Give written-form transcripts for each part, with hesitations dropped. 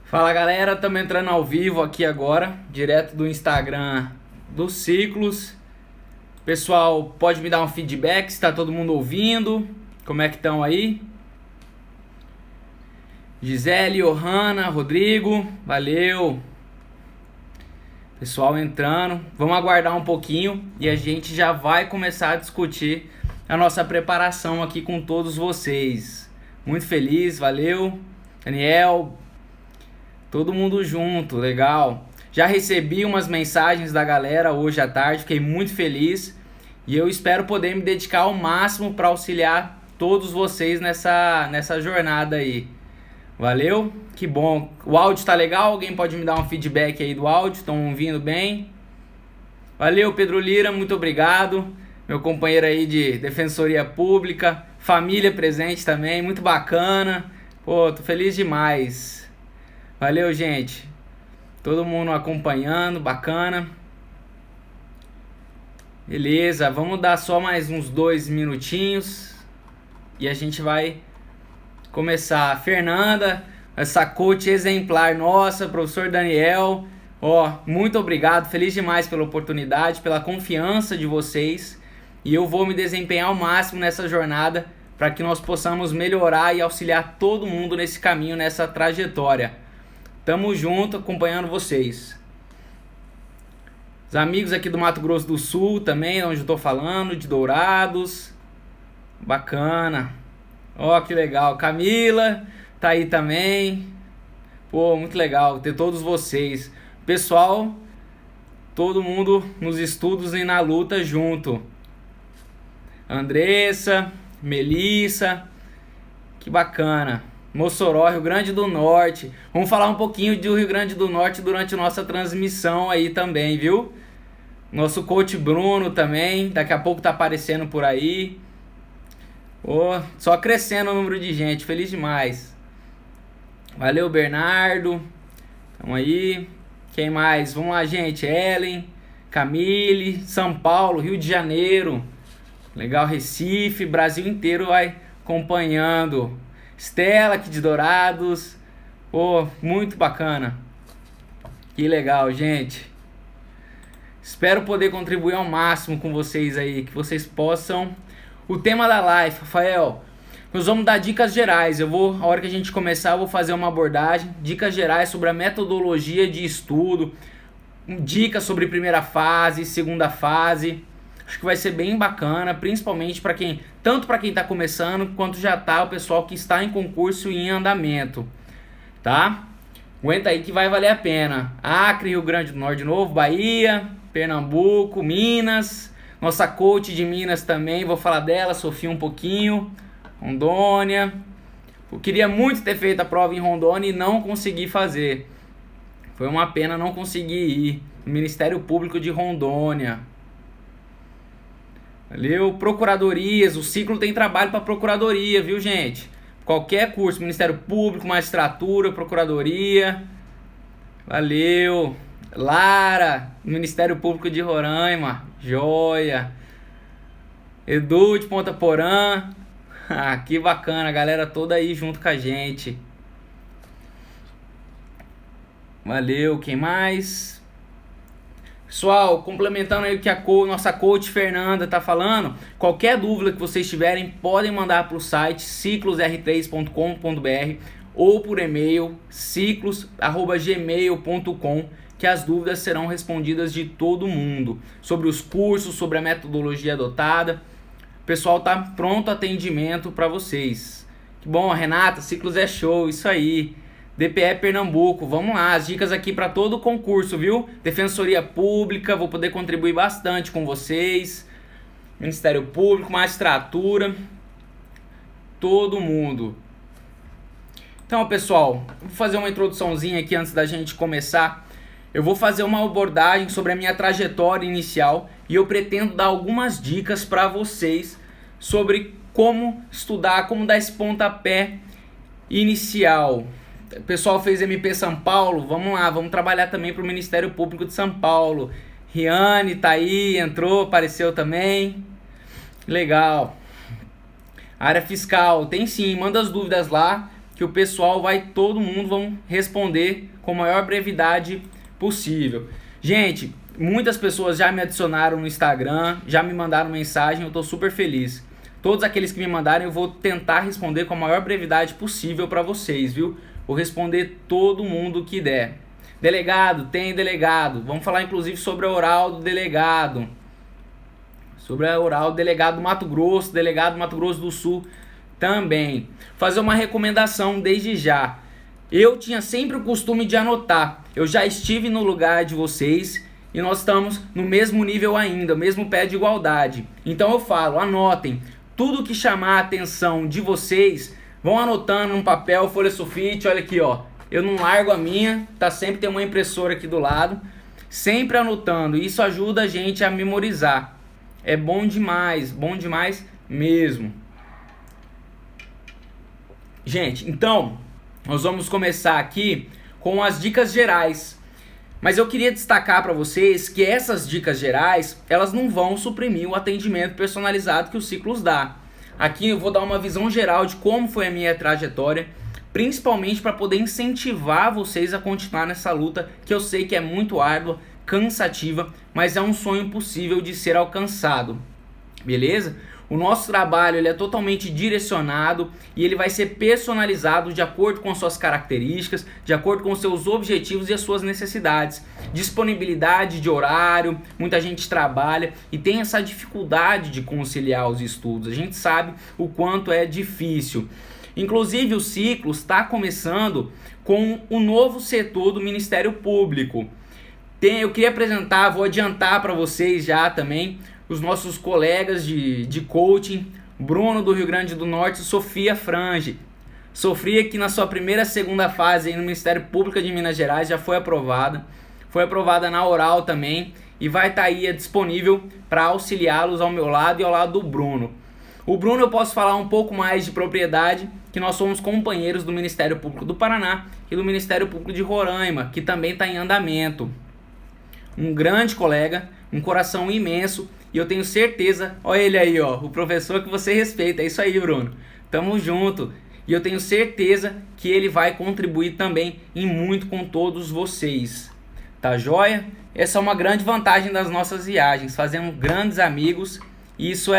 Fala galera, estamos entrando ao vivo aqui agora, direto do Instagram dos Ciclos. Pessoal, pode me dar um feedback se está todo mundo ouvindo, como é que estão aí? Gisele, Johanna, Rodrigo, valeu. Pessoal entrando, vamos aguardar um pouquinho e a gente já vai começar a discutir a nossa preparação aqui com todos vocês. Muito feliz, valeu. Daniel, todo mundo junto, legal. Já recebi umas mensagens da galera hoje à tarde, fiquei muito feliz. E eu espero poder me dedicar ao máximo para auxiliar todos vocês nessa jornada aí. Valeu? Que bom. O áudio tá legal? Alguém pode me dar um feedback aí do áudio? Estão ouvindo bem? Valeu, Pedro Lira, muito obrigado. Meu companheiro aí de Defensoria Pública. Família presente também, muito bacana. Pô, tô feliz demais. Valeu, gente. Todo mundo acompanhando, bacana. Beleza, vamos dar só mais uns 2 minutinhos e a gente vai começar. Fernanda, essa coach exemplar nossa, professor Daniel, muito obrigado, feliz demais pela oportunidade, pela confiança de vocês, e eu vou me desempenhar ao máximo nessa jornada para que nós possamos melhorar e auxiliar todo mundo nesse caminho, nessa trajetória. Tamo junto, acompanhando vocês. Os amigos aqui do Mato Grosso do Sul também, onde eu tô falando, de Dourados. Bacana. Que legal. Camila tá aí também. Pô, muito legal ter todos vocês. Pessoal, todo mundo nos estudos e na luta junto. Andressa, Melissa, que bacana. Mossoró, Rio Grande do Norte. Vamos falar um pouquinho do Rio Grande do Norte durante nossa transmissão aí também, viu? Nosso coach Bruno também, daqui a pouco tá aparecendo por aí. Só crescendo o número de gente, feliz demais. Valeu, Bernardo. Tamo aí. Quem mais? Vamos lá, gente. Ellen, Camille, São Paulo, Rio de Janeiro. Legal, Recife, Brasil inteiro vai acompanhando. Estela aqui de Dourados. Muito bacana. Que legal, gente. Espero poder contribuir ao máximo com vocês aí, que vocês possam. O tema da live, Rafael, nós vamos dar dicas gerais. A hora que a gente começar, eu vou fazer uma abordagem, dicas gerais sobre a metodologia de estudo, dicas sobre primeira fase, segunda fase. Acho que vai ser bem bacana, principalmente para tanto para quem está começando, quanto já tá o pessoal que está em concurso e em andamento, tá? Aguenta aí que vai valer a pena. Acre, Rio Grande do Norte de novo, Bahia, Pernambuco, Minas, nossa coach de Minas também, vou falar dela, Sofia um pouquinho, Rondônia. Eu queria muito ter feito a prova em Rondônia e não consegui fazer. Foi uma pena não conseguir ir. No Ministério Público de Rondônia. Valeu, procuradorias, o ciclo tem trabalho para procuradoria, viu, gente? Qualquer curso, Ministério Público, magistratura, procuradoria. Valeu. Lara, Ministério Público de Roraima, joia. Edu de Ponta Porã. Que bacana, a galera toda aí junto com a gente. Valeu, quem mais? Pessoal, complementando aí o que a nossa coach Fernanda tá falando, qualquer dúvida que vocês tiverem, podem mandar para o site ciclosr3.com.br ou por e-mail ciclos@gmail.com, que as dúvidas serão respondidas de todo mundo, sobre os cursos, sobre a metodologia adotada. O pessoal tá pronto atendimento para vocês. Que bom, Renata, Ciclos é show, isso aí. DPE Pernambuco, vamos lá, as dicas aqui para todo o concurso, viu? Defensoria Pública, vou poder contribuir bastante com vocês. Ministério Público, magistratura, todo mundo. Então, pessoal, vou fazer uma introduçãozinha aqui antes da gente começar. Eu vou fazer uma abordagem sobre a minha trajetória inicial e eu pretendo dar algumas dicas para vocês sobre como estudar, como dar esse pontapé inicial. O pessoal fez MP São Paulo, vamos lá, vamos trabalhar também para o Ministério Público de São Paulo. Riane tá aí, entrou, apareceu também. Legal. Área fiscal, tem sim, manda as dúvidas lá que o pessoal todo mundo vão responder com a maior brevidade possível. Gente, muitas pessoas já me adicionaram no Instagram, já me mandaram mensagem, eu tô super feliz. Todos aqueles que me mandarem eu vou tentar responder com a maior brevidade possível para vocês, viu? Vou responder todo mundo que der. Delegado, tem delegado. Vamos falar inclusive sobre a oral do delegado. Sobre a oral do delegado do Mato Grosso, delegado do Mato Grosso do Sul também. Fazer uma recomendação desde já. Eu tinha sempre o costume de anotar. Eu já estive no lugar de vocês e nós estamos no mesmo nível ainda, mesmo pé de igualdade. Então eu falo, anotem. Tudo que chamar a atenção de vocês, vão anotando num papel, folha sulfite, olha aqui, ó. Eu não largo a minha, tá? Sempre tem uma impressora aqui do lado. Sempre anotando, isso ajuda a gente a memorizar. É bom demais mesmo. Gente, então, nós vamos começar aqui com as dicas gerais. Mas eu queria destacar para vocês que essas dicas gerais, elas não vão suprimir o atendimento personalizado que o Ciclos dá. Aqui eu vou dar uma visão geral de como foi a minha trajetória, principalmente para poder incentivar vocês a continuar nessa luta, que eu sei que é muito árdua, cansativa, mas é um sonho possível de ser alcançado. Beleza? O nosso trabalho ele é totalmente direcionado e ele vai ser personalizado de acordo com suas características, de acordo com seus objetivos e as suas necessidades. Disponibilidade de horário, muita gente trabalha e tem essa dificuldade de conciliar os estudos. A gente sabe o quanto é difícil. Inclusive o ciclo está começando com o novo setor do Ministério Público. Eu queria apresentar, vou adiantar para vocês já também, os nossos colegas de coaching, Bruno do Rio Grande do Norte e Sofia Frange. Sofia que na sua segunda fase aí no Ministério Público de Minas Gerais já foi aprovada na oral também e vai estar aí disponível para auxiliá-los ao meu lado e ao lado do Bruno. O Bruno eu posso falar um pouco mais de propriedade, que nós somos companheiros do Ministério Público do Paraná e do Ministério Público de Roraima, que também está em andamento. Um grande colega, um coração imenso. E eu tenho certeza, olha ele aí, ó, o professor que você respeita, é isso aí, Bruno. Tamo junto. E eu tenho certeza que ele vai contribuir também em muito com todos vocês. Tá joia? Essa é uma grande vantagem das nossas viagens. Fazemos grandes amigos e isso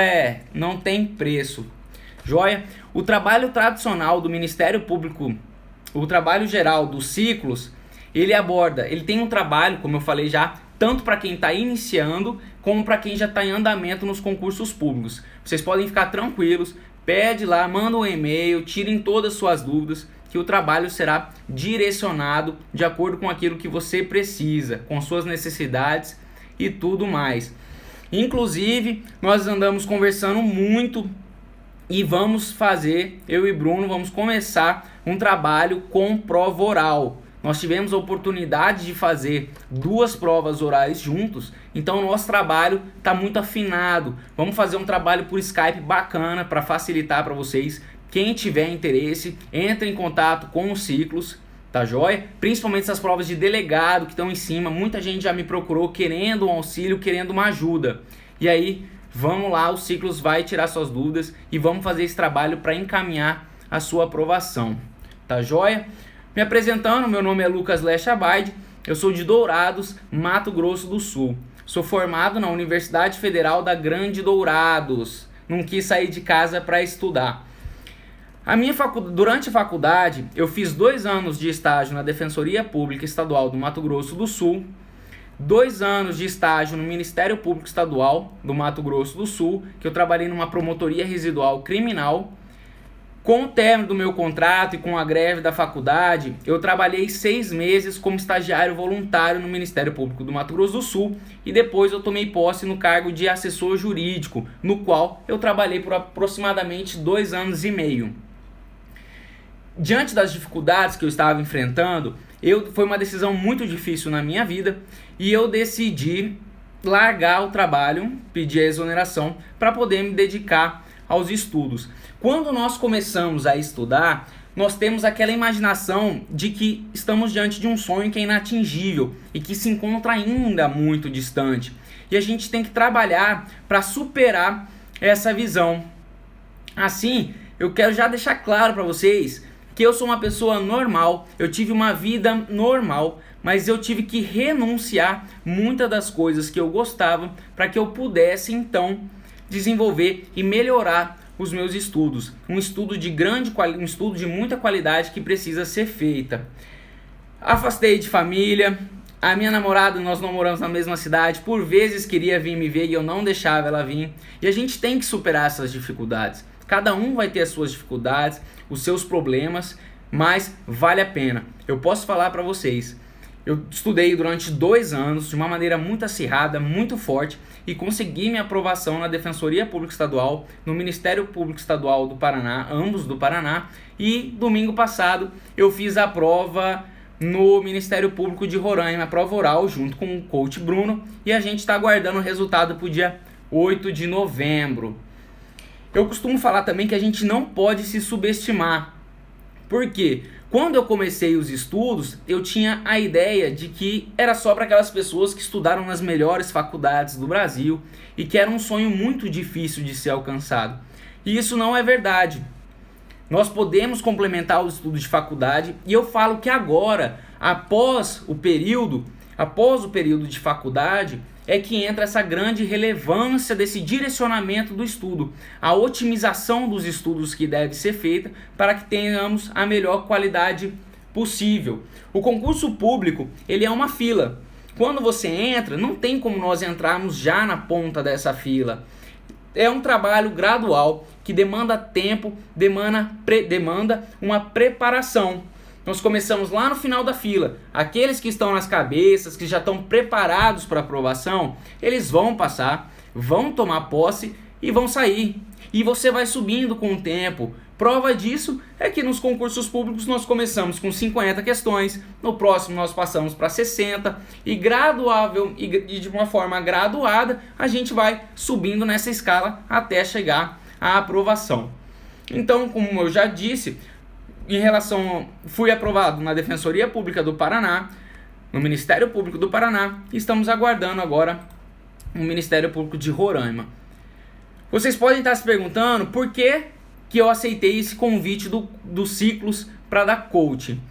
não tem preço. Joia? O trabalho tradicional do Ministério Público, o trabalho geral dos ciclos, ele tem um trabalho, como eu falei já, tanto para quem está iniciando, como para quem já está em andamento nos concursos públicos. Vocês podem ficar tranquilos, pede lá, manda um e-mail, tirem todas as suas dúvidas, que o trabalho será direcionado de acordo com aquilo que você precisa, com suas necessidades e tudo mais. Inclusive, nós andamos conversando muito e vamos fazer, eu e Bruno, vamos começar um trabalho com prova oral. Nós tivemos a oportunidade de fazer 2 provas orais juntos, então o nosso trabalho está muito afinado. Vamos fazer um trabalho por Skype bacana para facilitar para vocês. Quem tiver interesse, entre em contato com os ciclos, tá joia? Principalmente essas provas de delegado que estão em cima, muita gente já me procurou querendo um auxílio, querendo uma ajuda. E aí, vamos lá, os ciclos vai tirar suas dúvidas e vamos fazer esse trabalho para encaminhar a sua aprovação, tá joia? Me apresentando, meu nome é Lucas Lecha Abaide, eu sou de Dourados, Mato Grosso do Sul. Sou formado na Universidade Federal da Grande Dourados, não quis sair de casa para estudar. Durante a faculdade, eu fiz 2 anos de estágio na Defensoria Pública Estadual do Mato Grosso do Sul, 2 anos de estágio no Ministério Público Estadual do Mato Grosso do Sul, que eu trabalhei numa promotoria residual criminal. Com o término do meu contrato e com a greve da faculdade, eu trabalhei 6 meses como estagiário voluntário no Ministério Público do Mato Grosso do Sul e depois eu tomei posse no cargo de assessor jurídico, no qual eu trabalhei por aproximadamente 2 anos e meio. Diante das dificuldades que eu estava enfrentando, foi uma decisão muito difícil na minha vida e eu decidi largar o trabalho, pedir a exoneração para poder me dedicar aos estudos. Quando nós começamos a estudar, nós temos aquela imaginação de que estamos diante de um sonho que é inatingível e que se encontra ainda muito distante. E a gente tem que trabalhar para superar essa visão. Assim, eu quero já deixar claro para vocês que eu sou uma pessoa normal, eu tive uma vida normal, mas eu tive que renunciar muitas das coisas que eu gostava para que eu pudesse então desenvolver e melhorar os meus estudos. Um estudo de muita qualidade que precisa ser feita. Afastei de família, a minha namorada, nós não moramos na mesma cidade, por vezes queria vir me ver e eu não deixava ela vir. E a gente tem que superar essas dificuldades. Cada um vai ter as suas dificuldades, os seus problemas, mas vale a pena. Eu posso falar para vocês, eu estudei durante 2 anos de uma maneira muito acirrada, muito forte e consegui minha aprovação na Defensoria Pública Estadual, no Ministério Público Estadual do Paraná, ambos do Paraná, e domingo passado eu fiz a prova no Ministério Público de Roraima, a prova oral, junto com o coach Bruno, e a gente está aguardando o resultado para o dia 8 de novembro. Eu costumo falar também que a gente não pode se subestimar. Por quê? Quando eu comecei os estudos, eu tinha a ideia de que era só para aquelas pessoas que estudaram nas melhores faculdades do Brasil e que era um sonho muito difícil de ser alcançado. E isso não é verdade. Nós podemos complementar os estudos de faculdade e eu falo que agora, após o período de faculdade, é que entra essa grande relevância desse direcionamento do estudo, a otimização dos estudos que deve ser feita para que tenhamos a melhor qualidade possível. O concurso público, ele é uma fila. Quando você entra, não tem como nós entrarmos já na ponta dessa fila. É um trabalho gradual que demanda tempo, demanda uma preparação. Nós começamos lá no final da fila. Aqueles que estão nas cabeças, que já estão preparados para aprovação, eles vão passar, vão tomar posse e vão sair. E você vai subindo com o tempo. Prova disso é que nos concursos públicos nós começamos com 50 questões, no próximo nós passamos para 60 e de uma forma graduada a gente vai subindo nessa escala até chegar à aprovação. Então, como eu já disse, fui aprovado na Defensoria Pública do Paraná, no Ministério Público do Paraná, e estamos aguardando agora o Ministério Público de Roraima. Vocês podem estar se perguntando por que eu aceitei esse convite dos ciclos para dar coaching.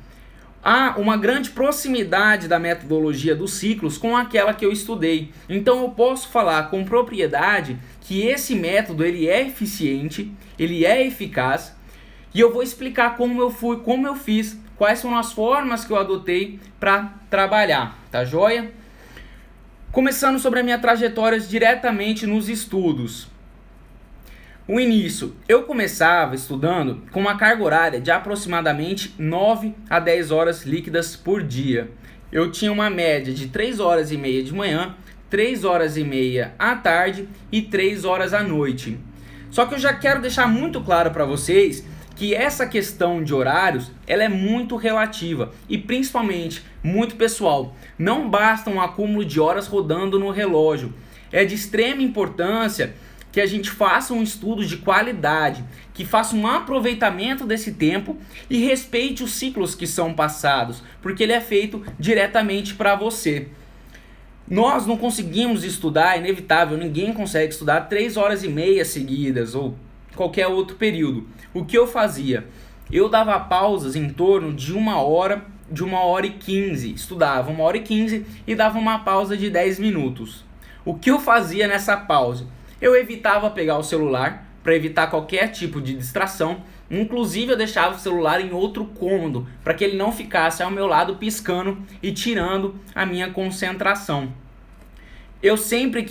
Há uma grande proximidade da metodologia dos ciclos com aquela que eu estudei. Então eu posso falar com propriedade que esse método ele é eficiente, ele é eficaz, e eu vou explicar como eu fiz, quais são as formas que eu adotei para trabalhar, tá joia? Começando sobre a minha trajetória diretamente nos estudos. O início, eu começava estudando com uma carga horária de aproximadamente 9 a 10 horas líquidas por dia. Eu tinha uma média de 3 horas e meia de manhã, 3 horas e meia à tarde e 3 horas à noite. Só que eu já quero deixar muito claro para vocês que essa questão de horários ela é muito relativa e principalmente muito pessoal. Não basta um acúmulo de horas rodando no relógio. É de extrema importância que a gente faça um estudo de qualidade, que faça um aproveitamento desse tempo e respeite os ciclos que são passados, porque ele é feito diretamente para você. Nós não conseguimos estudar, é inevitável, ninguém consegue estudar 3 horas e meia seguidas ou qualquer outro período. O que eu fazia? Eu dava pausas em torno de 1 hora, de 1h15. Estudava 1h15 e dava uma pausa de 10 minutos. O que eu fazia nessa pausa? Eu evitava pegar o celular para evitar qualquer tipo de distração. Inclusive eu deixava o celular em outro cômodo para que ele não ficasse ao meu lado piscando e tirando a minha concentração. Eu sempre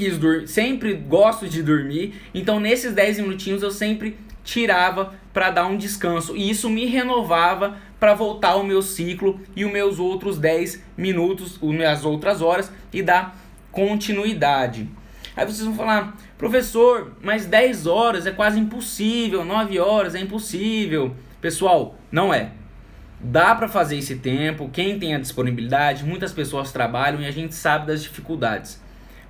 gosto de dormir, então nesses 10 minutinhos eu sempre tirava para dar um descanso e isso me renovava para voltar ao meu ciclo e os meus outros 10 minutos, as outras horas e dar continuidade. Aí vocês vão falar, professor, mas 10 horas é quase impossível, 9 horas é impossível. Pessoal, não é. Dá para fazer esse tempo, quem tem a disponibilidade, muitas pessoas trabalham e a gente sabe das dificuldades.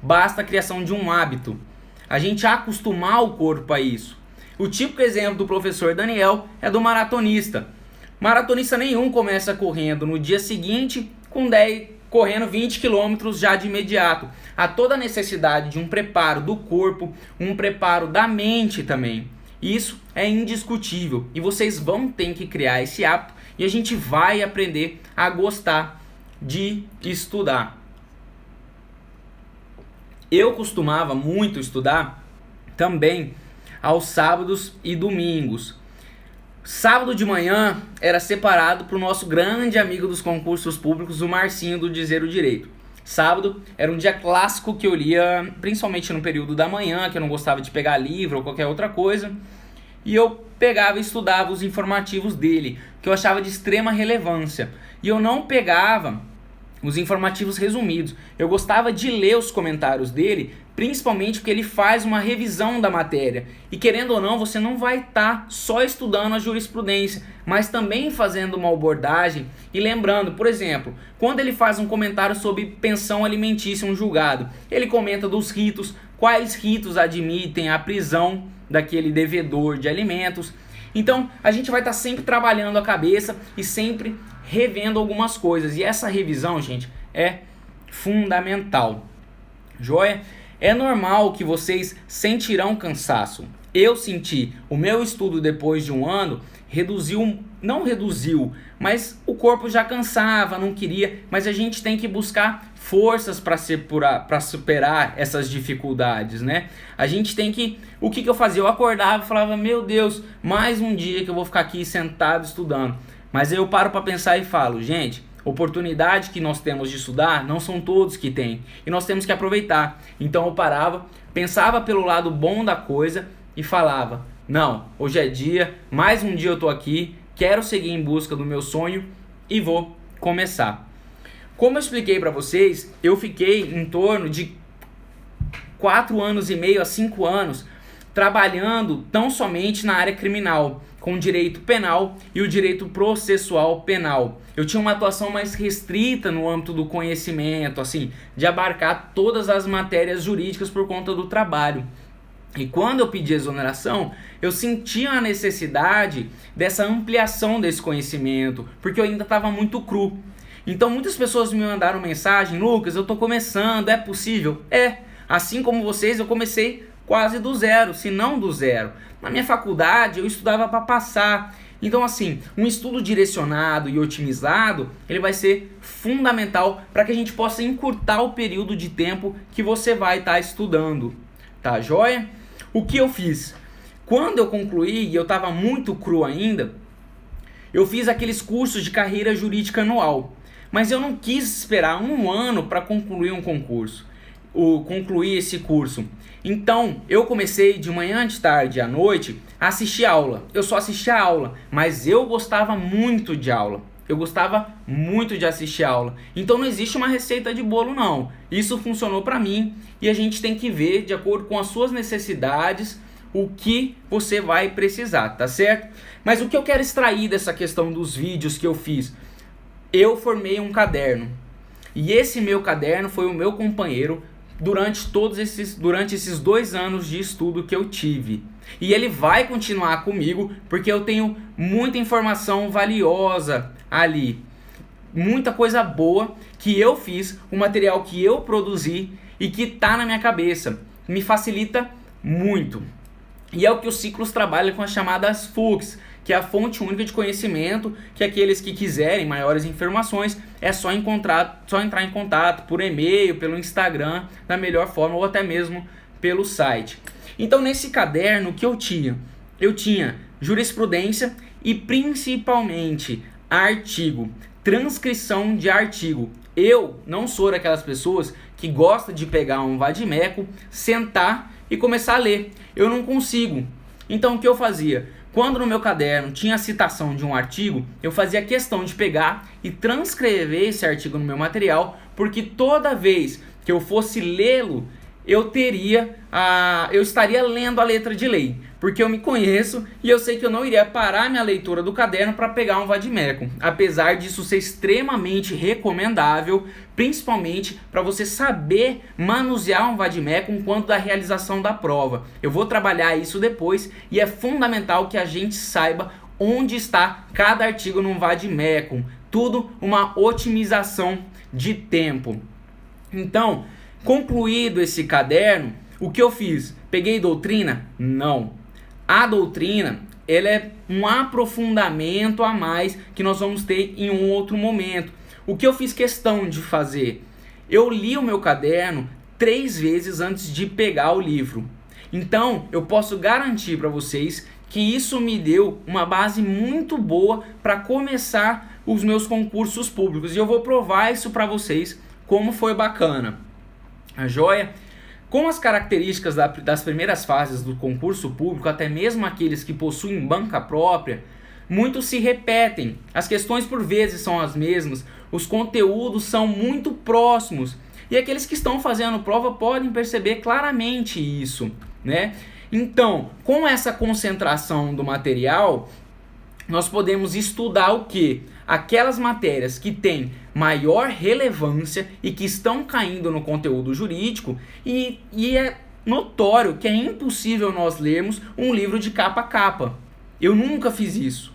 Basta a criação de um hábito, a gente acostumar o corpo a isso. O típico exemplo do professor Daniel é do maratonista. Maratonista nenhum começa correndo no dia seguinte correndo 20 km já de imediato. Há toda a necessidade de um preparo do corpo, um preparo da mente também. Isso é indiscutível e vocês vão ter que criar esse hábito e a gente vai aprender a gostar de estudar. Eu costumava muito estudar também aos sábados e domingos. Sábado de manhã era separado para o nosso grande amigo dos concursos públicos, o Marcinho do Dizer o Direito. Sábado era um dia clássico que eu lia, principalmente no período da manhã, que eu não gostava de pegar livro ou qualquer outra coisa. E eu pegava e estudava os informativos dele, que eu achava de extrema relevância. E eu não pegava os informativos resumidos. Eu gostava de ler os comentários dele, principalmente porque ele faz uma revisão da matéria. E querendo ou não, você não vai estar só estudando a jurisprudência, mas também fazendo uma abordagem e lembrando, por exemplo, quando ele faz um comentário sobre pensão alimentícia, um julgado, ele comenta dos ritos, quais ritos admitem a prisão daquele devedor de alimentos. Então, a gente vai estar sempre trabalhando a cabeça e sempre revendo algumas coisas. E essa revisão, gente, é fundamental. Joia? É normal que vocês sentirão cansaço. Eu senti. O meu estudo depois de um ano não reduziu, mas o corpo já cansava, não queria. Mas a gente tem que buscar forças para superar essas dificuldades, né? A gente tem que... O que eu fazia? Eu acordava e falava, meu Deus, mais um dia que eu vou ficar aqui sentado estudando. Mas aí eu paro para pensar e falo, gente, oportunidade que nós temos de estudar não são todos que têm. E nós temos que aproveitar. Então eu parava, pensava pelo lado bom da coisa e falava, não, hoje é dia, mais um dia eu tô aqui, quero seguir em busca do meu sonho e vou começar. Como eu expliquei para vocês, eu fiquei em torno de 4 anos e meio a 5 anos trabalhando tão somente na área criminal, com o direito penal e o direito processual penal. Eu tinha uma atuação mais restrita no âmbito do conhecimento, assim, de abarcar todas as matérias jurídicas por conta do trabalho. E quando eu pedi exoneração, eu sentia a necessidade dessa ampliação desse conhecimento, porque eu ainda estava muito cru. Então muitas pessoas me mandaram mensagem, Lucas, eu estou começando, é possível? É, assim como vocês, eu comecei quase do zero, se não do zero. Na minha faculdade, eu estudava para passar. Então, assim, um estudo direcionado e otimizado, ele vai ser fundamental para que a gente possa encurtar o período de tempo que você vai estar estudando. Tá joia? O que eu fiz? Quando eu concluí, e eu estava muito cru ainda, eu fiz aqueles cursos de carreira jurídica anual. Mas eu não quis esperar um ano para concluir um concurso, ou concluir esse curso. Então, eu comecei de manhã, de tarde e à noite a assistir aula. Eu só assistia aula, mas eu gostava muito de aula. Eu gostava muito de assistir aula. Então não existe uma receita de bolo, não. Isso funcionou para mim e a gente tem que ver, de acordo com as suas necessidades, o que você vai precisar, tá certo? Mas o que eu quero extrair dessa questão dos vídeos que eu fiz? Eu formei um caderno. E esse meu caderno foi o meu companheiro durante esses 2 anos de estudo que eu tive. E ele vai continuar comigo porque eu tenho muita informação valiosa ali. Muita coisa boa que eu fiz, um material que eu produzi e que está na minha cabeça. Me facilita muito. E é o que os ciclos trabalham com as chamadas FUCs, que é a fonte única de conhecimento, que aqueles que quiserem maiores informações é só entrar em contato por e-mail, pelo Instagram, da melhor forma, ou até mesmo pelo site. Então nesse caderno que eu tinha jurisprudência e principalmente artigo, transcrição de artigo. Eu não sou daquelas pessoas que gosta de pegar um vade-mecum, sentar e começar a ler. Eu não consigo. Então o que eu fazia? Quando no meu caderno tinha a citação de um artigo, eu fazia questão de pegar e transcrever esse artigo no meu material, porque toda vez que eu fosse lê-lo, eu estaria lendo a letra de lei, porque eu me conheço e eu sei que eu não iria parar minha leitura do caderno para pegar um vade-mecum, apesar disso ser extremamente recomendável, principalmente para você saber manusear um vade-mecum quanto da realização da prova. Eu vou trabalhar isso depois e é fundamental que a gente saiba onde está cada artigo num vade-mecum, tudo uma otimização de tempo. Então, concluído esse caderno, o que eu fiz? Peguei doutrina? Não. A doutrina, ela é um aprofundamento a mais que nós vamos ter em um outro momento. O que eu fiz questão de fazer? Eu li o meu caderno 3 vezes antes de pegar o livro. Então, eu posso garantir para vocês que isso me deu uma base muito boa para começar os meus concursos públicos. E eu vou provar isso para vocês, como foi bacana. A joia? Com as características das primeiras fases do concurso público, até mesmo aqueles que possuem banca própria, muitos se repetem. As questões por vezes são as mesmas, os conteúdos são muito próximos. E aqueles que estão fazendo prova podem perceber claramente isso, né? Então, com essa concentração do material, nós podemos estudar o quê? Aquelas matérias que têm maior relevância e que estão caindo no conteúdo jurídico, e é notório que é impossível nós lermos um livro de capa a capa. Eu nunca fiz isso,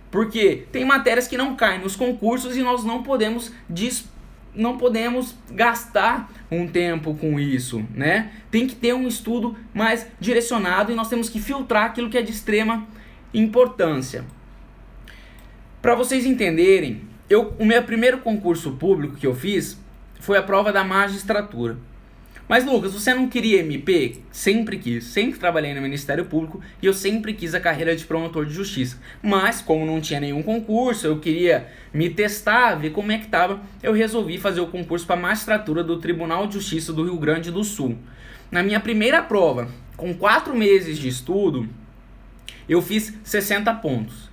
porque tem matérias que não caem nos concursos e nós não podemos gastar um tempo com isso, né? Tem que ter um estudo mais direcionado e nós temos que filtrar aquilo que é de extrema importância. Para vocês entenderem, o meu primeiro concurso público que eu fiz foi a prova da magistratura. Mas Lucas, você não queria MP? Sempre quis, sempre trabalhei no Ministério Público e eu sempre quis a carreira de promotor de justiça. Mas como não tinha nenhum concurso, eu queria me testar, ver como é que estava, eu resolvi fazer o concurso para a magistratura do Tribunal de Justiça do Rio Grande do Sul. Na minha primeira prova, com 4 meses de estudo, eu fiz 60 pontos.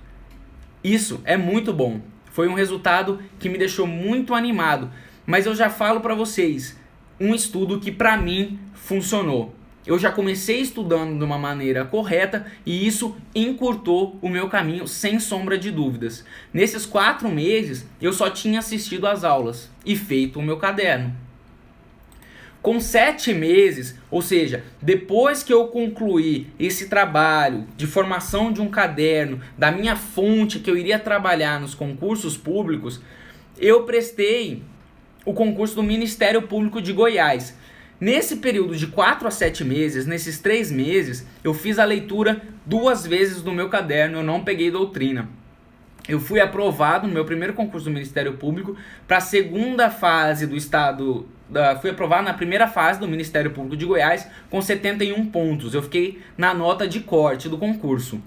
Isso é muito bom. Foi um resultado que me deixou muito animado. Mas eu já falo para vocês, um estudo que para mim funcionou. Eu já comecei estudando de uma maneira correta e isso encurtou o meu caminho sem sombra de dúvidas. Nesses 4 meses eu só tinha assistido às aulas e feito o meu caderno. Com 7 meses, ou seja, depois que eu concluí esse trabalho de formação de um caderno, da minha fonte que eu iria trabalhar nos concursos públicos, eu prestei o concurso do Ministério Público de Goiás. Nesse período de 4 a 7 meses, nesses 3 meses, eu fiz a leitura 2 vezes do meu caderno, eu não peguei doutrina. Eu fui aprovado no meu primeiro concurso do Ministério Público para a segunda fase do estado. Fui aprovado na primeira fase do Ministério Público de Goiás com 71 pontos. Eu fiquei na nota de corte do concurso.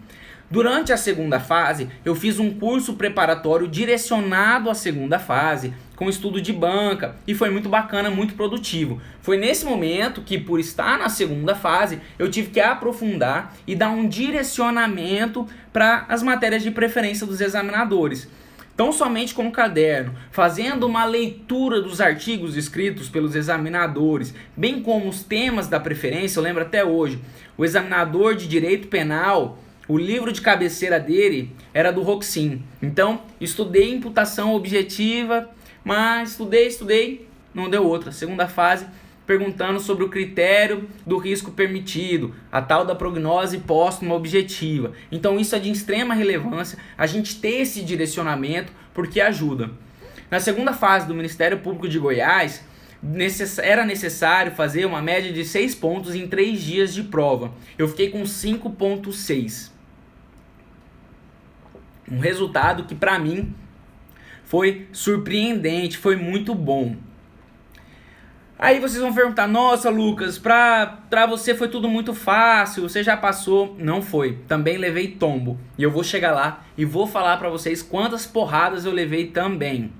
Durante a segunda fase, eu fiz um curso preparatório direcionado à segunda fase, com estudo de banca, e foi muito bacana, muito produtivo. Foi nesse momento que, por estar na segunda fase, eu tive que aprofundar e dar um direcionamento para as matérias de preferência dos examinadores. Então, somente com o caderno, fazendo uma leitura dos artigos escritos pelos examinadores, bem como os temas da preferência, eu lembro até hoje, o examinador de direito penal, o livro de cabeceira dele era do Roxin. Então, estudei imputação objetiva, mas estudei, não deu outra. Segunda fase, perguntando sobre o critério do risco permitido, a tal da prognose póstuma objetiva. Então, isso é de extrema relevância, a gente ter esse direcionamento, porque ajuda. Na segunda fase do Ministério Público de Goiás, era necessário fazer uma média de 6 pontos em 3 dias de prova. Eu fiquei com 5,6. Um resultado que para mim foi surpreendente, foi muito bom. Aí vocês vão perguntar, nossa Lucas, pra você foi tudo muito fácil, você já passou. Não foi, também levei tombo. E eu vou chegar lá e vou falar pra vocês quantas porradas eu levei também,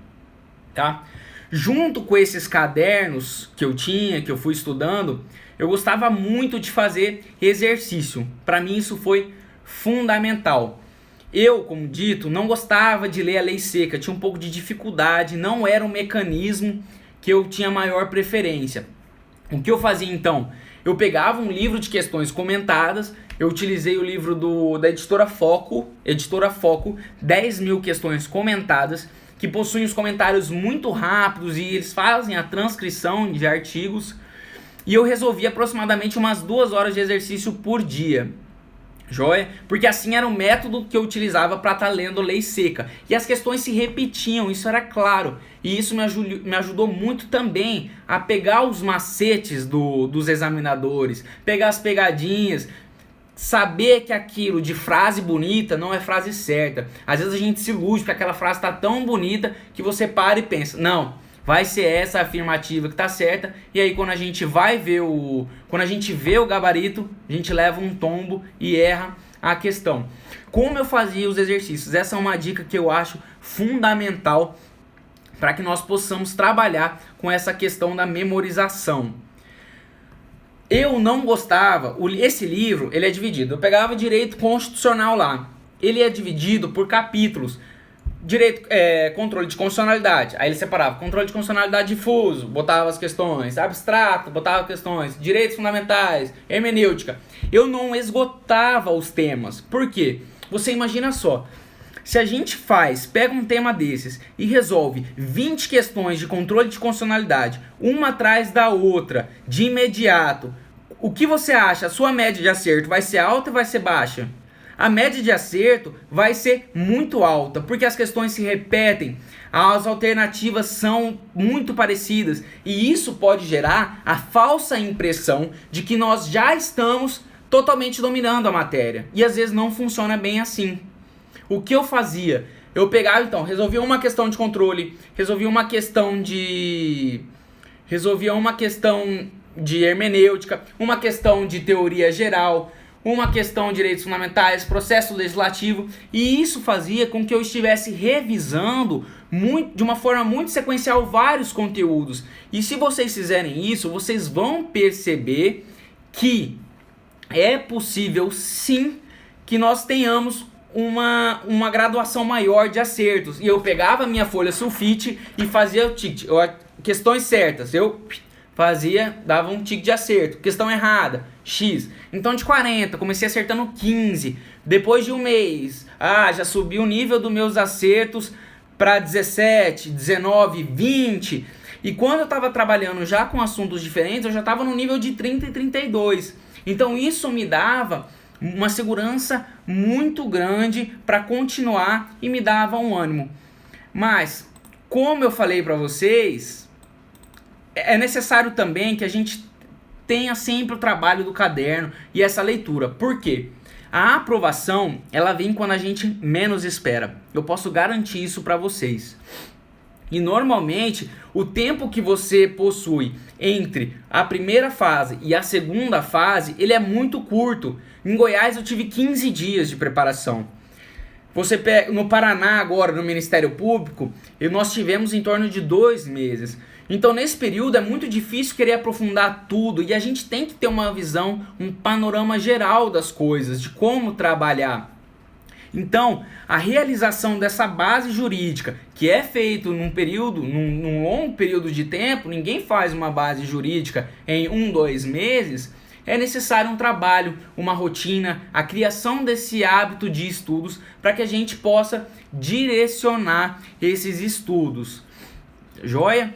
tá? Junto com esses cadernos que eu tinha, que eu fui estudando, eu gostava muito de fazer exercício. Pra mim isso foi fundamental. Eu, como dito, não gostava de ler a lei seca, tinha um pouco de dificuldade, não era um mecanismo que eu tinha maior preferência. O que eu fazia então? Eu pegava um livro de questões comentadas, eu utilizei o livro da editora Foco, 10.000 questões comentadas, que possuem os comentários muito rápidos e eles fazem a transcrição de artigos, e eu resolvi aproximadamente umas 2 horas de exercício por dia. Joia? Porque assim era o método que eu utilizava para estar lendo lei seca. E as questões se repetiam, isso era claro. E isso me ajudou muito também a pegar os macetes dos examinadores, pegar as pegadinhas. saber que aquilo de frase bonita não é frase certa. Às vezes a gente se ilude porque aquela frase está tão bonita que você para e pensa, não, vai ser essa afirmativa que está certa, e aí quando a gente vê o gabarito, a gente leva um tombo e erra a questão. Como eu fazia os exercícios? Essa é uma dica que eu acho fundamental para que nós possamos trabalhar com essa questão da memorização. Eu não gostava, esse livro ele é dividido, eu pegava direito constitucional lá, ele é dividido por capítulos, controle de constitucionalidade, aí ele separava controle de constitucionalidade difuso, botava as questões, abstrato, botava questões, direitos fundamentais, hermenêutica. Eu não esgotava os temas, por quê? Você imagina só, se a gente pega um tema desses e resolve 20 questões de controle de constitucionalidade, uma atrás da outra, de imediato, o que você acha? A sua média de acerto vai ser alta ou vai ser baixa? A média de acerto vai ser muito alta, porque as questões se repetem, as alternativas são muito parecidas, e isso pode gerar a falsa impressão de que nós já estamos totalmente dominando a matéria, e às vezes não funciona bem assim. O que eu fazia? Eu pegava, então, resolvia uma questão de controle, resolvia uma questão de hermenêutica, uma questão de teoria geral, uma questão de direitos fundamentais, processo legislativo, e isso fazia com que eu estivesse revisando de uma forma muito sequencial vários conteúdos. E se vocês fizerem isso, vocês vão perceber que é possível sim que nós tenhamos uma graduação maior de acertos. E eu pegava a minha folha sulfite e fazia o ticket, questões certas, eu dava um ticket de acerto, questão errada, X. Então de 40, comecei acertando 15. Depois de um mês, já subi o nível dos meus acertos para 17, 19, 20. E quando eu estava trabalhando já com assuntos diferentes, eu já estava no nível de 30 e 32. Então isso me dava uma segurança muito grande para continuar e me dava um ânimo. Mas, como eu falei para vocês, é necessário também que a gente tenha sempre o trabalho do caderno e essa leitura. Por quê? A aprovação, ela vem quando a gente menos espera. Eu posso garantir isso para vocês. E normalmente, o tempo que você possui entre a primeira fase e a segunda fase, ele é muito curto. Em Goiás eu tive 15 dias de preparação. Você pega no Paraná agora, no Ministério Público, nós tivemos em torno de 2 meses. Então nesse período é muito difícil querer aprofundar tudo e a gente tem que ter uma visão, um panorama geral das coisas, de como trabalhar. Então, a realização dessa base jurídica, que é feito num longo período de tempo, ninguém faz uma base jurídica em 1-2 meses, é necessário um trabalho, uma rotina, a criação desse hábito de estudos para que a gente possa direcionar esses estudos. Joia?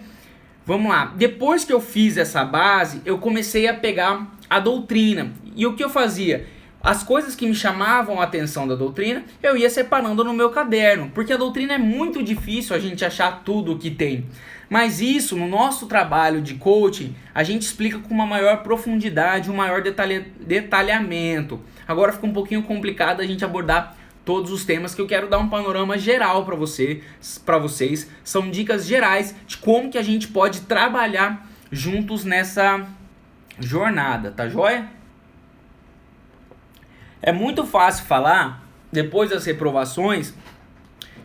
Vamos lá. Depois que eu fiz essa base, eu comecei a pegar a doutrina. E o que eu fazia? As coisas que me chamavam a atenção da doutrina, eu ia separando no meu caderno, porque a doutrina é muito difícil a gente achar tudo o que tem. Mas isso, no nosso trabalho de coaching, a gente explica com uma maior profundidade, um maior detalhamento. Agora fica um pouquinho complicado a gente abordar todos os temas, que eu quero dar um panorama geral para vocês. São dicas gerais de como que a gente pode trabalhar juntos nessa jornada, tá joia? É muito fácil falar, depois das reprovações,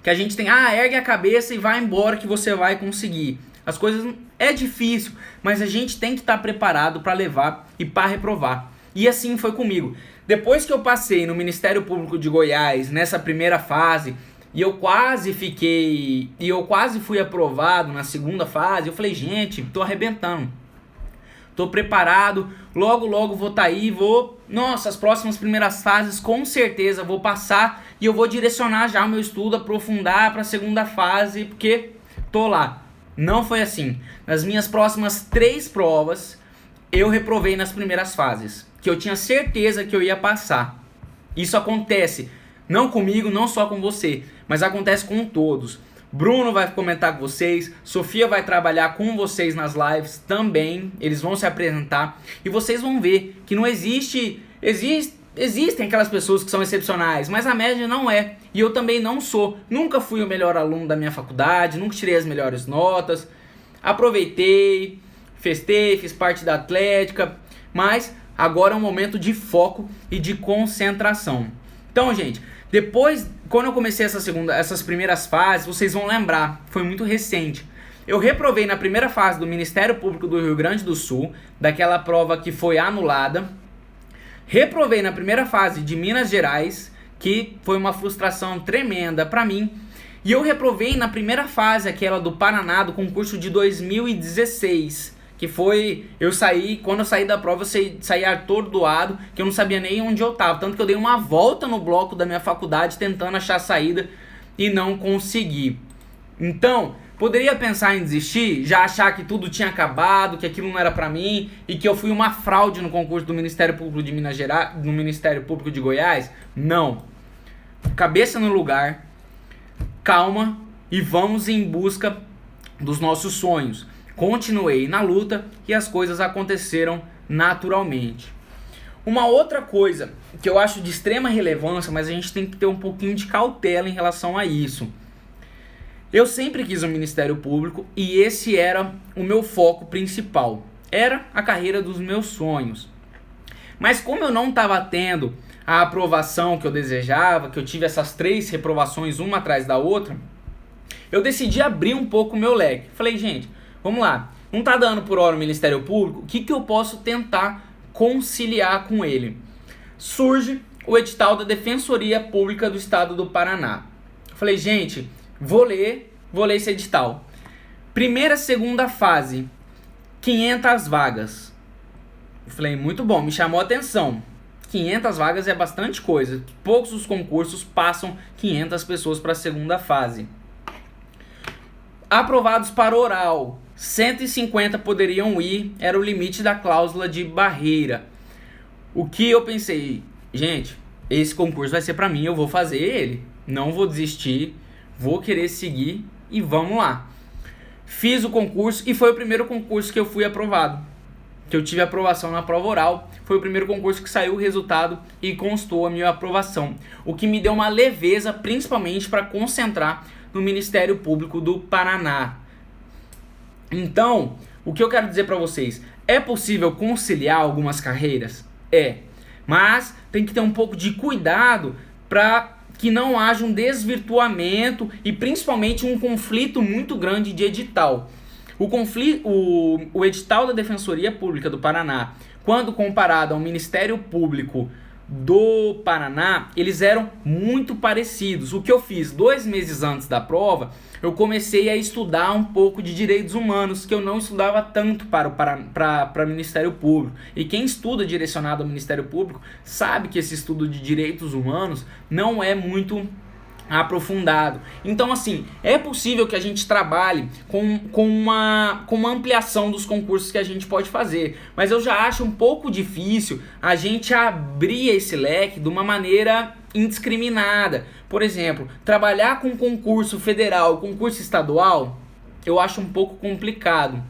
que a gente tem, ergue a cabeça e vai embora que você vai conseguir. As coisas é difícil, mas a gente tem que estar preparado para levar e para reprovar. E assim foi comigo. Depois que eu passei no Ministério Público de Goiás, nessa primeira fase, e eu quase fui aprovado na segunda fase, eu falei, gente, tô arrebentando. Tô preparado, logo vou estar aí, as próximas primeiras fases com certeza vou passar e eu vou direcionar já o meu estudo, aprofundar para a segunda fase, porque tô lá. Não foi assim. Nas minhas próximas 3 provas, eu reprovei nas primeiras fases, que eu tinha certeza que eu ia passar. Isso acontece, não comigo, não só com você, mas acontece com todos. Bruno vai comentar com vocês, Sofia vai trabalhar com vocês nas lives também, eles vão se apresentar e vocês vão ver que não existe existem aquelas pessoas que são excepcionais, mas a média não é. E eu também não sou. Nunca fui o melhor aluno da minha faculdade, nunca tirei as melhores notas. Aproveitei, festei, fiz parte da atlética, mas agora é um momento de foco e de concentração. Então, gente, depois, quando eu comecei essas primeiras fases, vocês vão lembrar, foi muito recente. Eu reprovei na primeira fase do Ministério Público do Rio Grande do Sul, daquela prova que foi anulada. Reprovei na primeira fase de Minas Gerais, que foi uma frustração tremenda para mim. E eu reprovei na primeira fase, aquela do Paraná, do concurso de 2016. Que foi, quando eu saí da prova, eu saí atordoado, que eu não sabia nem onde eu tava. Tanto que eu dei uma volta no bloco da minha faculdade, tentando achar a saída e não consegui. Então, poderia pensar em desistir, já achar que tudo tinha acabado, que aquilo não era pra mim e que eu fui uma fraude no concurso do Ministério Público de Minas Gerais, no Ministério Público de Goiás? Não. Cabeça no lugar, calma e vamos em busca dos nossos sonhos. Continuei na luta e as coisas aconteceram naturalmente. Uma outra coisa que eu acho de extrema relevância, mas a gente tem que ter um pouquinho de cautela em relação a isso. Eu sempre quis um Ministério Público e esse era o meu foco principal. Era a carreira dos meus sonhos. Mas como eu não estava tendo a aprovação que eu desejava, que eu tive essas 3 reprovações uma atrás da outra, eu decidi abrir um pouco o meu leque. Falei, gente, vamos lá, não tá dando por hora o Ministério Público, o que eu posso tentar conciliar com ele? Surge o edital da Defensoria Pública do Estado do Paraná. Falei, gente, vou ler esse edital. Primeira, segunda fase, 500 vagas. Falei, muito bom, me chamou a atenção. 500 vagas é bastante coisa. Poucos os concursos passam 500 pessoas para a segunda fase. Aprovados para oral, 150 poderiam ir, era o limite da cláusula de barreira. O que eu pensei, gente, esse concurso vai ser para mim, eu vou fazer ele, não vou desistir, vou querer seguir e vamos lá. Fiz o concurso e foi o primeiro concurso que eu fui aprovado, que eu tive aprovação na prova oral. Foi o primeiro concurso que saiu o resultado e constou a minha aprovação, o que me deu uma leveza, principalmente para concentrar no Ministério Público do Paraná. Então, o que eu quero dizer para vocês, é possível conciliar algumas carreiras? É, mas tem que ter um pouco de cuidado para que não haja um desvirtuamento e principalmente um conflito muito grande de edital. O edital da Defensoria Pública do Paraná, quando comparado ao Ministério Público do Paraná, eles eram muito parecidos. O que eu fiz 2 meses antes da prova, eu comecei a estudar um pouco de direitos humanos, que eu não estudava tanto para o Ministério Público. E quem estuda direcionado ao Ministério Público sabe que esse estudo de direitos humanos não é muito aprofundado. Então, assim, é possível que a gente trabalhe com uma ampliação dos concursos que a gente pode fazer, mas eu já acho um pouco difícil a gente abrir esse leque de uma maneira indiscriminada. Por exemplo, trabalhar com concurso federal, concurso estadual, eu acho um pouco complicado,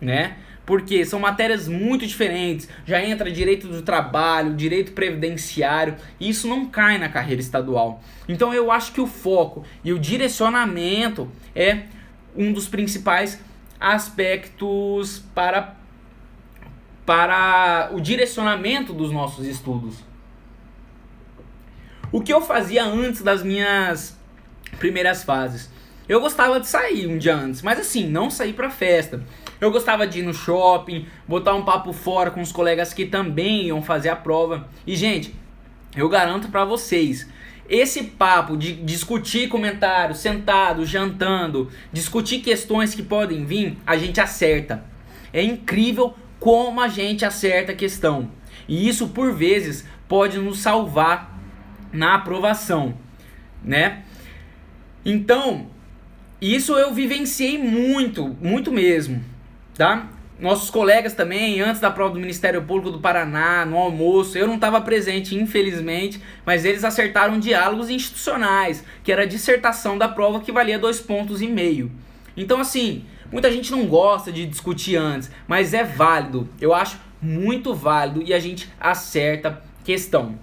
né? Porque são matérias muito diferentes, já entra direito do trabalho, direito previdenciário, e isso não cai na carreira estadual. Então eu acho que o foco e o direcionamento é um dos principais aspectos para o direcionamento dos nossos estudos. O que eu fazia antes das minhas primeiras fases? Eu gostava de sair um dia antes, mas assim, não sair pra festa. Eu gostava de ir no shopping, botar um papo fora com os colegas que também iam fazer a prova. E, gente, eu garanto pra vocês, esse papo de discutir comentários, sentado, jantando, discutir questões que podem vir, a gente acerta. É incrível como a gente acerta a questão. E isso, por vezes, pode nos salvar na aprovação, né? Então, isso eu vivenciei muito, muito mesmo, tá? Nossos colegas também, antes da prova do Ministério Público do Paraná, no almoço, eu não estava presente, infelizmente, mas eles acertaram diálogos institucionais, que era a dissertação da prova que valia 2,5 pontos. Então, assim, muita gente não gosta de discutir antes, mas é válido, eu acho muito válido e a gente acerta questão.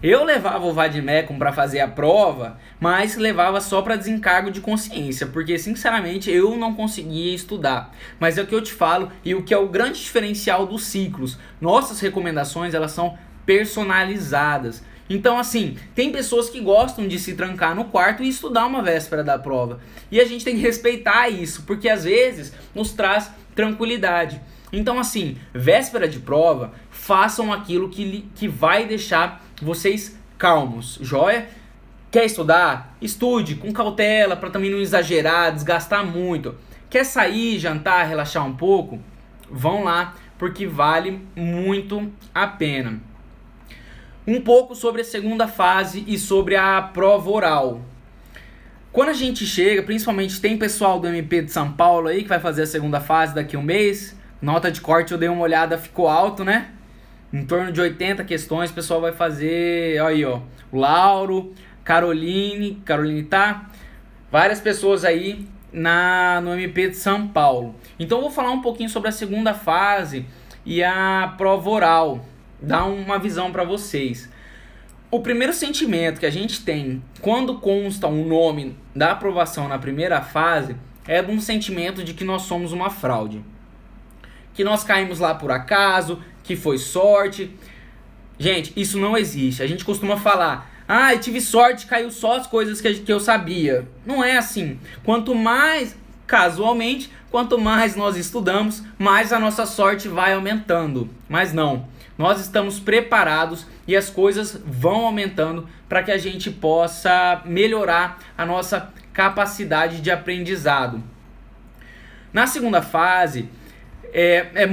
Eu levava o vademecum para fazer a prova, mas levava só para desencargo de consciência, porque sinceramente eu não conseguia estudar. Mas é o que eu te falo e o que é o grande diferencial dos ciclos. Nossas recomendações, elas são personalizadas. Então assim, tem pessoas que gostam de se trancar no quarto e estudar uma véspera da prova. E a gente tem que respeitar isso, porque às vezes nos traz tranquilidade. Então assim, véspera de prova, façam aquilo que vai deixar vocês calmos, joia? Quer estudar? Estude com cautela, para também não exagerar, desgastar muito. Quer sair, jantar, relaxar um pouco? Vão lá, porque vale muito a pena. Um pouco sobre a segunda fase e sobre a prova oral. Quando a gente chega, principalmente tem pessoal do MP de São Paulo aí que vai fazer a segunda fase daqui a um mês. Nota de corte eu dei uma olhada, ficou alto, né? Em torno de 80 questões, o pessoal vai fazer, olha aí, ó, o Lauro, Caroline tá? Várias pessoas aí no MP de São Paulo. Então eu vou falar um pouquinho sobre a segunda fase e a prova oral. Dar uma visão para vocês. O primeiro sentimento que a gente tem quando consta um nome da aprovação na primeira fase é um sentimento de que nós somos uma fraude. Que nós caímos lá por acaso, que foi sorte. Gente, isso não existe. A gente costuma falar, eu tive sorte, caiu só as coisas que eu sabia. Não é assim. Quanto mais, casualmente, quanto mais nós estudamos, mais a nossa sorte vai aumentando. Mas não. Nós estamos preparados e as coisas vão aumentando para que a gente possa melhorar a nossa capacidade de aprendizado. Na segunda fase, é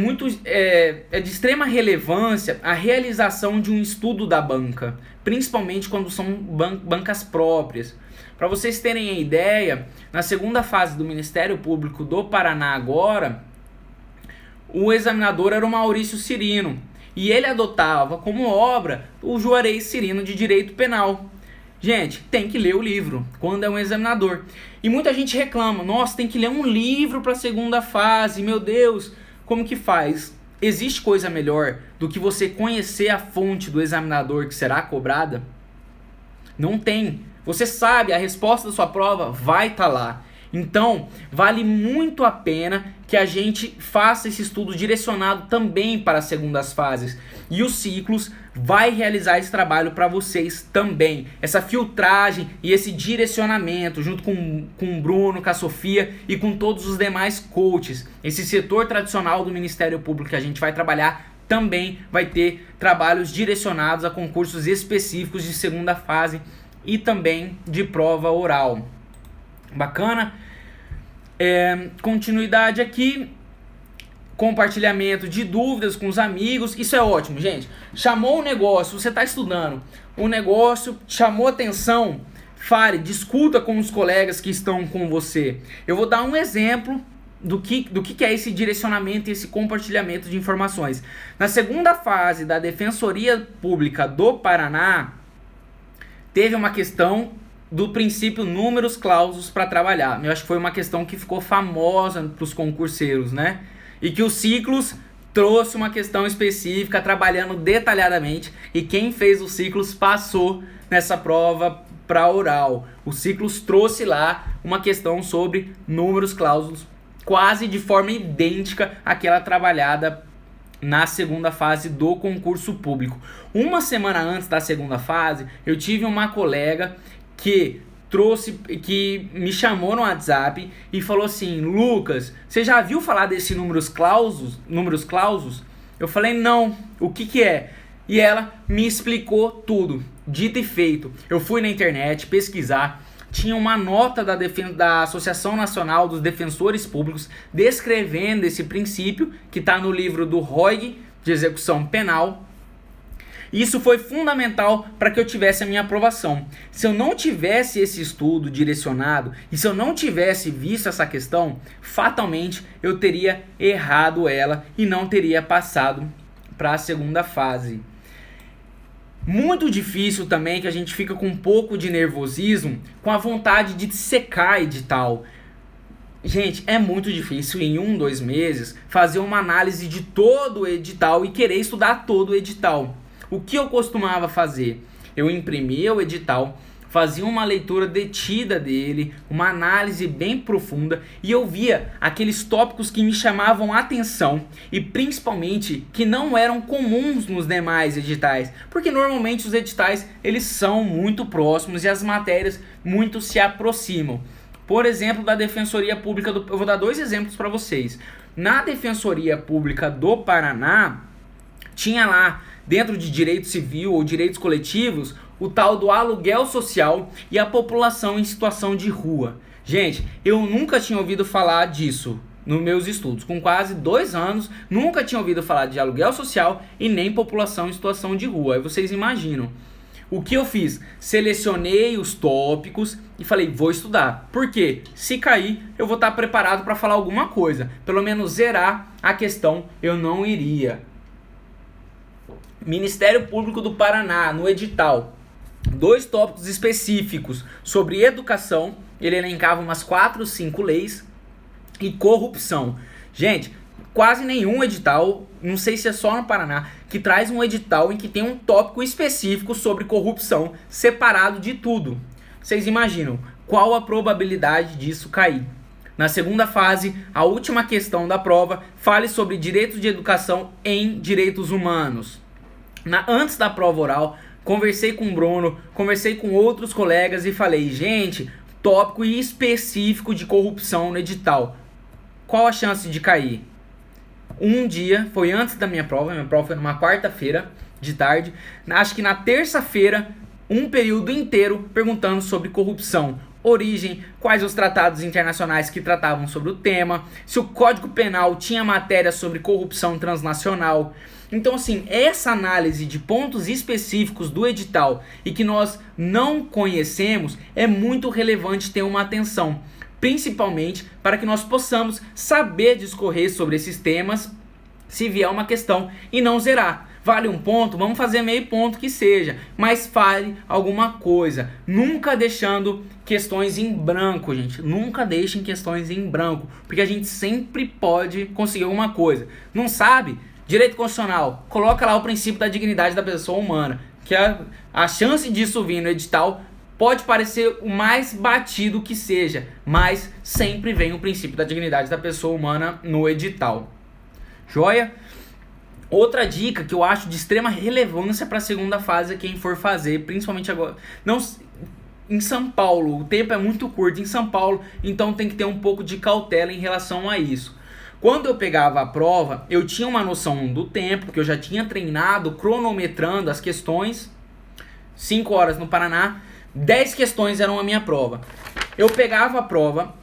de extrema relevância a realização de um estudo da banca, principalmente quando são bancas próprias. Para vocês terem a ideia, na segunda fase do Ministério Público do Paraná agora, o examinador era o Maurício Cirino. E ele adotava como obra o Juarez Cirino de Direito Penal. Gente, tem que ler o livro quando é um examinador. E muita gente reclama, nossa, tem que ler um livro para a segunda fase, meu Deus, como que faz? Existe coisa melhor do que você conhecer a fonte do examinador que será cobrada? Não tem. Você sabe, a resposta da sua prova vai estar lá. Então, vale muito a pena que a gente faça esse estudo direcionado também para as segundas fases. E os ciclos vai realizar esse trabalho para vocês também. Essa filtragem e esse direcionamento, junto com o Bruno, com a Sofia e com todos os demais coaches. Esse setor tradicional do Ministério Público que a gente vai trabalhar também vai ter trabalhos direcionados a concursos específicos de segunda fase e também de prova oral. Bacana? Continuidade aqui, compartilhamento de dúvidas com os amigos, isso é ótimo, gente. Chamou o negócio, você está estudando, o negócio chamou atenção, fale, discuta com os colegas que estão com você. Eu vou dar um exemplo do que é esse direcionamento e esse compartilhamento de informações. Na segunda fase da Defensoria Pública do Paraná, teve uma questão do princípio números clausus para trabalhar. Eu acho que foi uma questão que ficou famosa para os concurseiros, né? E que o Ciclos trouxe uma questão específica, trabalhando detalhadamente, e quem fez os Ciclos passou nessa prova para oral. O Ciclos trouxe lá uma questão sobre números clausus, quase de forma idêntica àquela trabalhada na segunda fase do concurso público. Uma semana antes da segunda fase, eu tive uma colega que me chamou no WhatsApp e falou assim: Lucas, você já viu falar desse números clausus? Eu falei, não, o que é? E ela me explicou tudo, dito e feito. Eu fui na internet pesquisar, tinha uma nota da Associação Nacional dos Defensores Públicos descrevendo esse princípio, que está no livro do ROIG, de Execução Penal. Isso foi fundamental para que eu tivesse a minha aprovação. Se eu não tivesse esse estudo direcionado e se eu não tivesse visto essa questão, fatalmente eu teria errado ela e não teria passado para a segunda fase. Muito difícil também, que a gente fica com um pouco de nervosismo, com a vontade de secar edital. Gente, é muito difícil em 1-2 meses fazer uma análise de todo o edital e querer estudar todo o edital. O que eu costumava fazer? eu imprimia o edital, fazia uma leitura detida dele, uma análise bem profunda, e eu via aqueles tópicos que me chamavam a atenção e principalmente que não eram comuns nos demais editais, porque normalmente os editais eles são muito próximos e as matérias muito se aproximam. Por exemplo, da Defensoria Pública eu vou dar 2 exemplos para vocês. Na Defensoria Pública do Paraná, tinha lá, dentro de direito civil ou direitos coletivos, o tal do aluguel social e a população em situação de rua. Gente, eu nunca tinha ouvido falar disso nos meus estudos. Com quase 2 anos, nunca tinha ouvido falar de aluguel social e nem população em situação de rua. Aí vocês imaginam. O que eu fiz? Selecionei os tópicos e falei, vou estudar. Por quê? Se cair, eu vou estar preparado para falar alguma coisa. Pelo menos zerar a questão eu não iria. Ministério Público do Paraná, no edital, 2 tópicos específicos sobre educação, ele elencava umas 4 ou 5 leis, e corrupção. Gente, quase nenhum edital, não sei se é só no Paraná, que traz um edital em que tem um tópico específico sobre corrupção, separado de tudo. Vocês imaginam qual a probabilidade disso cair? Na segunda fase, a última questão da prova, fale sobre direitos de educação em direitos humanos. Antes da prova oral, conversei com o Bruno, conversei com outros colegas e falei, gente, tópico específico de corrupção no edital. Qual a chance de cair? Um dia, foi antes da minha prova foi numa quarta-feira de tarde, acho que na terça-feira, um período inteiro perguntando sobre corrupção. Origem, quais os tratados internacionais que tratavam sobre o tema, se o Código Penal tinha matéria sobre corrupção transnacional. Então, assim, essa análise de pontos específicos do edital e que nós não conhecemos é muito relevante ter uma atenção, principalmente para que nós possamos saber discorrer sobre esses temas se vier uma questão e não zerar. Vale um ponto? Vamos fazer meio ponto que seja, mas fale alguma coisa. Nunca deixando questões em branco, gente. Nunca deixem questões em branco, porque a gente sempre pode conseguir alguma coisa. Não sabe? Direito constitucional, coloca lá o princípio da dignidade da pessoa humana, que a chance disso vir no edital pode parecer o mais batido que seja, mas sempre vem o princípio da dignidade da pessoa humana no edital. Joia? Outra dica que eu acho de extrema relevância para a segunda fase, quem for fazer, principalmente agora, não, em São Paulo, o tempo é muito curto em São Paulo, então tem que ter um pouco de cautela em relação a isso. Quando eu pegava a prova, eu tinha uma noção do tempo, porque eu já tinha treinado, cronometrando as questões, 5 horas no Paraná, 10 questões eram a minha prova. Eu pegava a prova,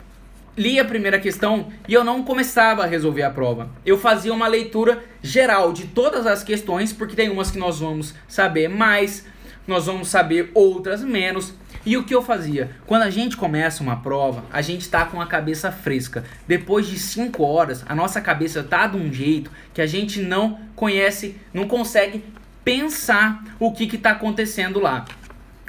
lia a primeira questão e eu não começava a resolver a prova. Eu fazia uma leitura geral de todas as questões, porque tem umas que nós vamos saber mais, nós vamos saber outras menos. E o que eu fazia? Quando a gente começa uma prova, a gente está com a cabeça fresca. Depois de 5 horas, a nossa cabeça está de um jeito que a gente não conhece, não consegue pensar o que está acontecendo lá.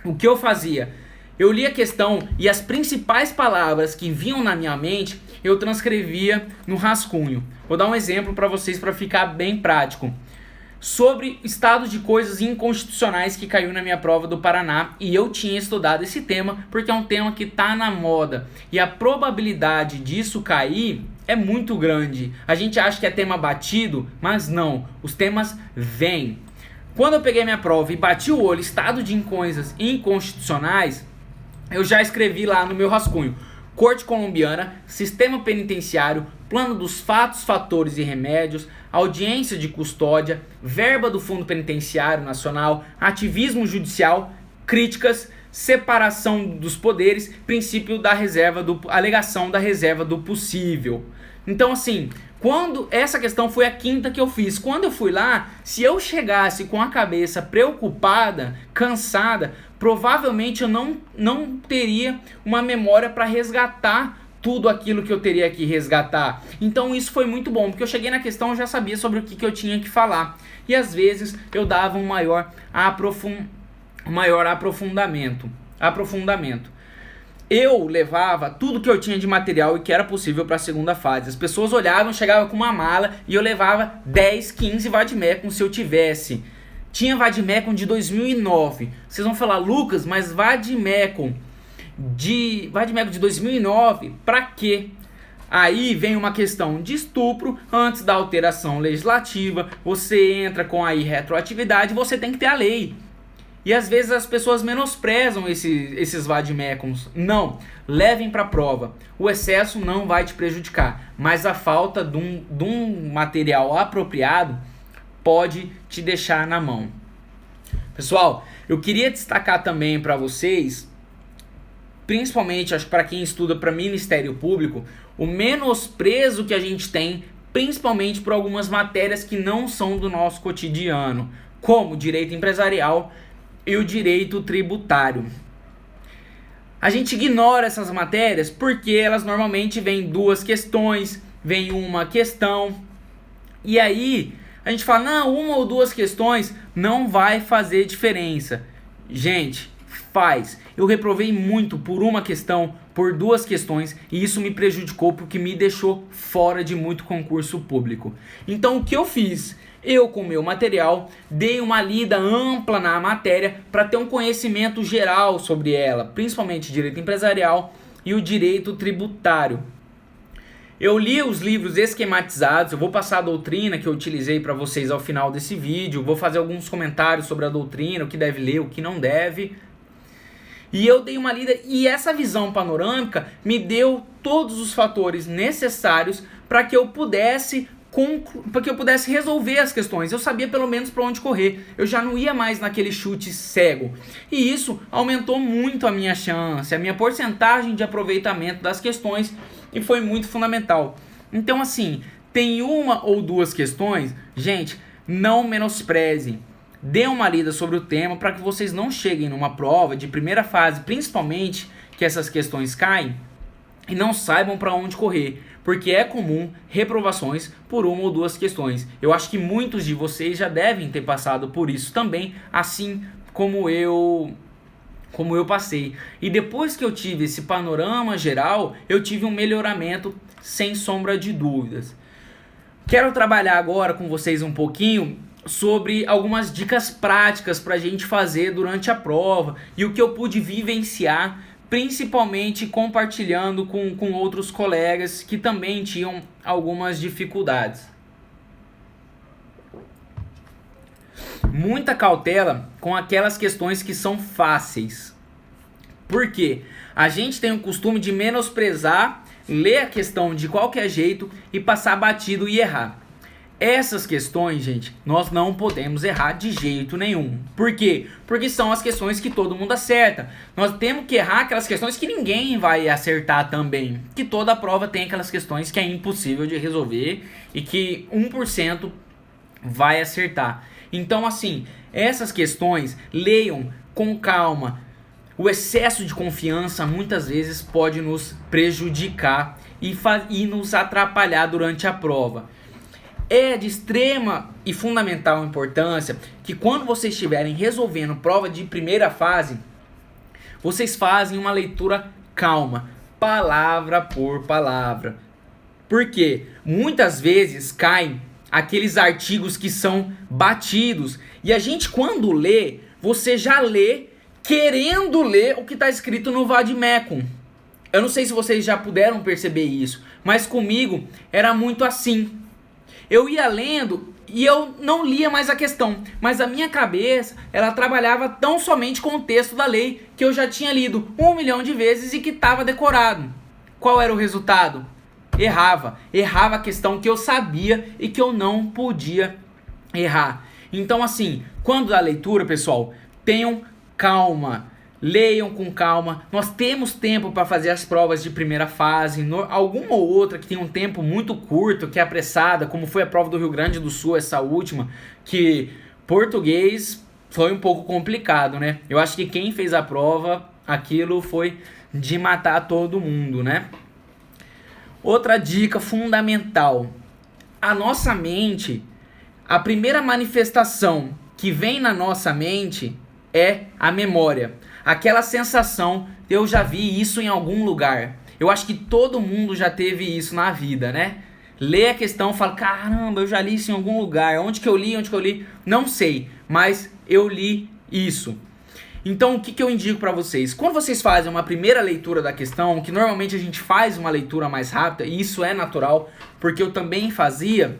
O que eu fazia? Eu lia a questão e as principais palavras que vinham na minha mente, eu transcrevia no rascunho. Vou dar um exemplo para vocês para ficar bem prático. Sobre estado de coisas inconstitucionais que caiu na minha prova do Paraná, e eu tinha estudado esse tema porque é um tema que está na moda e a probabilidade disso cair é muito grande. A gente acha que é tema batido, mas não, os temas vêm. Quando eu peguei minha prova e bati o olho, estado de coisas inconstitucionais, eu já escrevi lá no meu rascunho: Corte Colombiana, Sistema Penitenciário, Plano dos Fatos, Fatores e Remédios, Audiência de Custódia, Verba do Fundo Penitenciário Nacional, Ativismo Judicial, Críticas, Separação dos Poderes, Princípio da Reserva Alegação da Reserva do Possível. Então, assim, quando essa questão foi a quinta que eu fiz, quando eu fui lá, se eu chegasse com a cabeça preocupada, cansada, provavelmente eu não teria uma memória para resgatar tudo aquilo que eu teria que resgatar. Então isso foi muito bom, porque eu cheguei na questão e já sabia sobre o que eu tinha que falar. E às vezes eu dava um maior aprofundamento. Eu levava tudo que eu tinha de material e que era possível para a segunda fase. As pessoas olhavam, chegavam com uma mala e eu levava 10, 15 vademecum se eu tivesse. Tinha Vademecum de 2009. Vocês vão falar, Lucas, mas Vademecum de 2009, pra quê? Aí vem uma questão de estupro antes da alteração legislativa. Você entra com a irretroatividade, você tem que ter a lei. E às vezes as pessoas menosprezam esses vademecums. Não, levem para a prova. O excesso não vai te prejudicar, mas a falta de um material apropriado pode te deixar na mão. Pessoal, eu queria destacar também para vocês, principalmente acho para quem estuda para Ministério Público, o menosprezo que a gente tem, principalmente por algumas matérias que não são do nosso cotidiano, como direito empresarial e o direito tributário. A gente ignora essas matérias porque elas normalmente vêm duas questões, vem uma questão, e aí a gente fala, não, uma ou duas questões não vai fazer diferença. Gente, faz. Eu reprovei muito por uma questão, por duas questões, e isso me prejudicou porque me deixou fora de muito concurso público. Então o que eu fiz? Eu, com o meu material, dei uma lida ampla na matéria para ter um conhecimento geral sobre ela, principalmente direito empresarial e o direito tributário. Eu li os livros esquematizados, eu vou passar a doutrina que eu utilizei para vocês ao final desse vídeo, vou fazer alguns comentários sobre a doutrina, o que deve ler, o que não deve. E eu dei uma lida e essa visão panorâmica me deu todos os fatores necessários para que eu pudesse resolver as questões. Eu sabia pelo menos para onde correr. Eu já não ia mais naquele chute cego. E isso aumentou muito a minha chance, a minha porcentagem de aproveitamento das questões, e foi muito fundamental. Então, assim, tem uma ou duas questões, gente, não menosprezem. Dê uma lida sobre o tema para que vocês não cheguem numa prova de primeira fase, principalmente que essas questões caem, e não saibam para onde correr, porque é comum reprovações por uma ou duas questões. Eu acho que muitos de vocês já devem ter passado por isso também, assim como eu passei. E depois que eu tive esse panorama geral, eu tive um melhoramento sem sombra de dúvidas. Quero trabalhar agora com vocês um pouquinho sobre algumas dicas práticas para a gente fazer durante a prova e o que eu pude vivenciar, principalmente compartilhando com outros colegas que também tinham algumas dificuldades. Muita cautela com aquelas questões que são fáceis. Por quê? A gente tem o costume de menosprezar, ler a questão de qualquer jeito e passar batido e errar. Essas questões, gente, nós não podemos errar de jeito nenhum. Por quê? Porque são as questões que todo mundo acerta. Nós temos que errar aquelas questões que ninguém vai acertar também. Que toda prova tem aquelas questões que é impossível de resolver e que 1% vai acertar. Então, assim, essas questões, leiam com calma. O excesso de confiança muitas vezes pode nos prejudicar e nos atrapalhar durante a prova. É de extrema e fundamental importância que quando vocês estiverem resolvendo prova de primeira fase, vocês fazem uma leitura calma, palavra por palavra. Porque muitas vezes caem aqueles artigos que são batidos e a gente, quando lê, você já lê querendo ler o que está escrito no vademecum. Eu não sei se vocês já puderam perceber isso, mas comigo era muito assim. Eu ia lendo e eu não lia mais a questão, mas a minha cabeça, ela trabalhava tão somente com o texto da lei que eu já tinha lido 1 milhão de vezes e que estava decorado. Qual era o resultado? Errava a questão que eu sabia e que eu não podia errar. Então, assim, quando dá leitura, pessoal, tenham calma. Leiam com calma. Nós temos tempo para fazer as provas de primeira fase. Alguma ou outra que tem um tempo muito curto, que é apressada, como foi a prova do Rio Grande do Sul, essa última, que português foi um pouco complicado, né? Eu acho que quem fez a prova, aquilo foi de matar todo mundo, né? Outra dica fundamental. A nossa mente, a primeira manifestação que vem na nossa mente é a memória. Aquela sensação, eu já vi isso em algum lugar. Eu acho que todo mundo já teve isso na vida, né? Lê a questão e fala, caramba, eu já li isso em algum lugar. Onde que eu li? Não sei. mas eu li isso. Então, o que eu indico para vocês? Quando vocês fazem uma primeira leitura da questão, que normalmente a gente faz uma leitura mais rápida, e isso é natural, porque eu também fazia,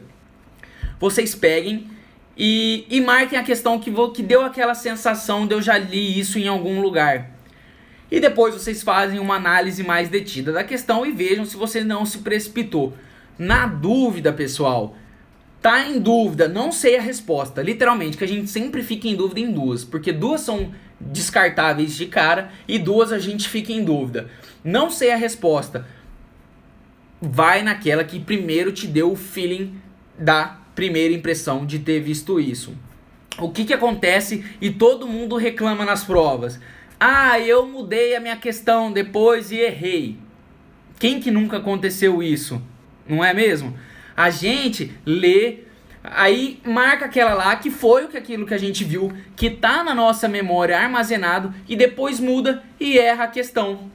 vocês peguem e marquem a questão que deu aquela sensação de eu já li isso em algum lugar. E depois vocês fazem uma análise mais detida da questão e vejam se você não se precipitou. Na dúvida, pessoal, tá em dúvida, não sei a resposta. Literalmente, que a gente sempre fica em dúvida em duas, porque duas são descartáveis de cara e duas a gente fica em dúvida. Não sei a resposta. Vai naquela que primeiro te deu o feeling da primeira impressão de ter visto isso. O que acontece e todo mundo reclama nas provas? Ah, eu mudei a minha questão depois e errei. Quem que nunca aconteceu isso? Não é mesmo? A gente lê, aí marca aquela lá que foi aquilo que a gente viu, que tá na nossa memória armazenado e depois muda e erra a questão.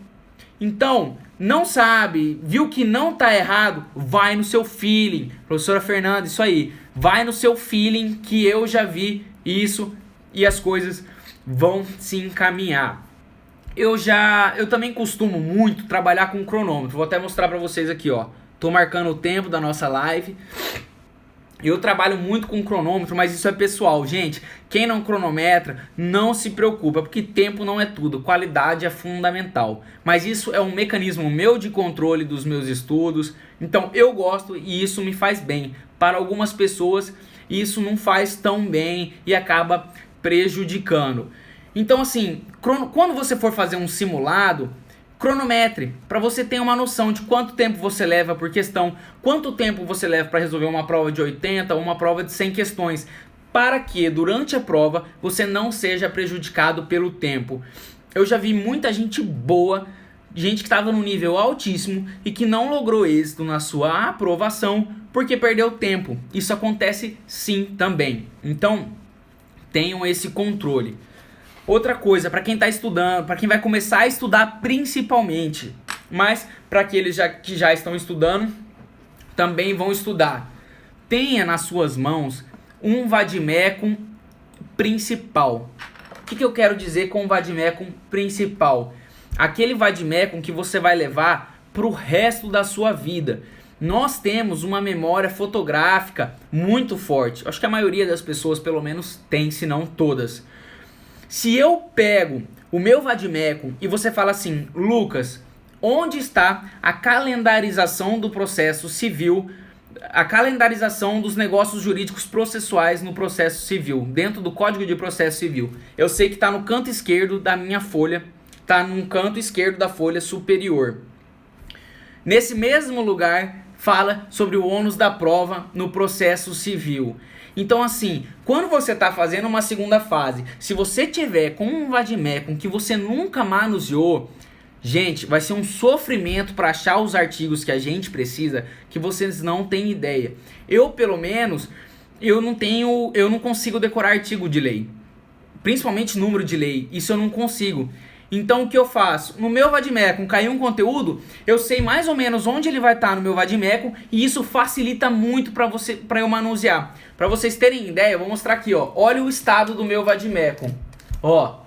Então, não sabe, viu que não tá errado, vai no seu feeling. Professora Fernanda, isso aí. Vai no seu feeling que eu já vi isso e as coisas vão se encaminhar. Eu também costumo muito trabalhar com cronômetro. Vou até mostrar para vocês aqui, ó. Tô marcando o tempo da nossa live. Eu trabalho muito com cronômetro, mas isso é pessoal, gente. Quem não cronometra, não se preocupa, porque tempo não é tudo, qualidade é fundamental. Mas isso é um mecanismo meu de controle dos meus estudos. Então eu gosto e isso me faz bem. Para algumas pessoas, isso não faz tão bem e acaba prejudicando. Então assim, quando você for fazer um simulado, cronometre, para você ter uma noção de quanto tempo você leva por questão, quanto tempo você leva para resolver uma prova de 80 ou uma prova de 100 questões, para que durante a prova você não seja prejudicado pelo tempo. Eu já vi muita gente boa, gente que estava no nível altíssimo e que não logrou êxito na sua aprovação porque perdeu tempo. Isso acontece sim também. Então, tenham esse controle. Outra coisa, para quem está estudando, para quem vai começar a estudar principalmente, mas para aqueles que já estão estudando, também vão estudar. Tenha nas suas mãos um vade-mecum principal. O que eu quero dizer com o vade-mecum principal? Aquele vade-mecum que você vai levar para o resto da sua vida. Nós temos uma memória fotográfica muito forte. Acho que a maioria das pessoas pelo menos tem, se não todas. Se eu pego o meu vade-mecum e você fala assim, Lucas, onde está a calendarização do processo civil, a calendarização dos negócios jurídicos processuais no processo civil, dentro do Código de Processo Civil? Eu sei que está no canto esquerdo da minha folha, está no canto esquerdo da folha superior. Nesse mesmo lugar, fala sobre o ônus da prova no processo civil. Então assim, quando você está fazendo uma segunda fase, se você tiver com um vade-mecum que você nunca manuseou, gente, vai ser um sofrimento para achar os artigos que a gente precisa, que vocês não têm ideia. Eu, pelo menos, eu não consigo decorar artigo de lei, principalmente número de lei, isso eu não consigo. Então o que eu faço? No meu vade-mecum caiu um conteúdo, eu sei mais ou menos onde ele vai estar no meu vade-mecum e isso facilita muito para eu manusear. Para vocês terem ideia, eu vou mostrar aqui, ó. Olha o estado do meu vade-mecum. Ó,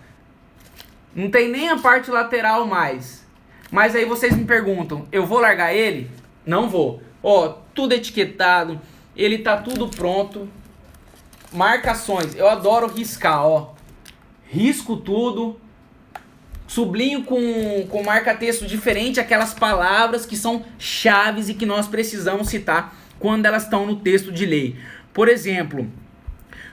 não tem nem a parte lateral mais. Mas aí vocês me perguntam, eu vou largar ele? Não vou. Ó, tudo etiquetado, ele tá tudo pronto. Marcações, eu adoro riscar, ó. Risco tudo. Sublinho com marca-texto diferente aquelas palavras que são chaves e que nós precisamos citar quando elas estão no texto de lei. Por exemplo,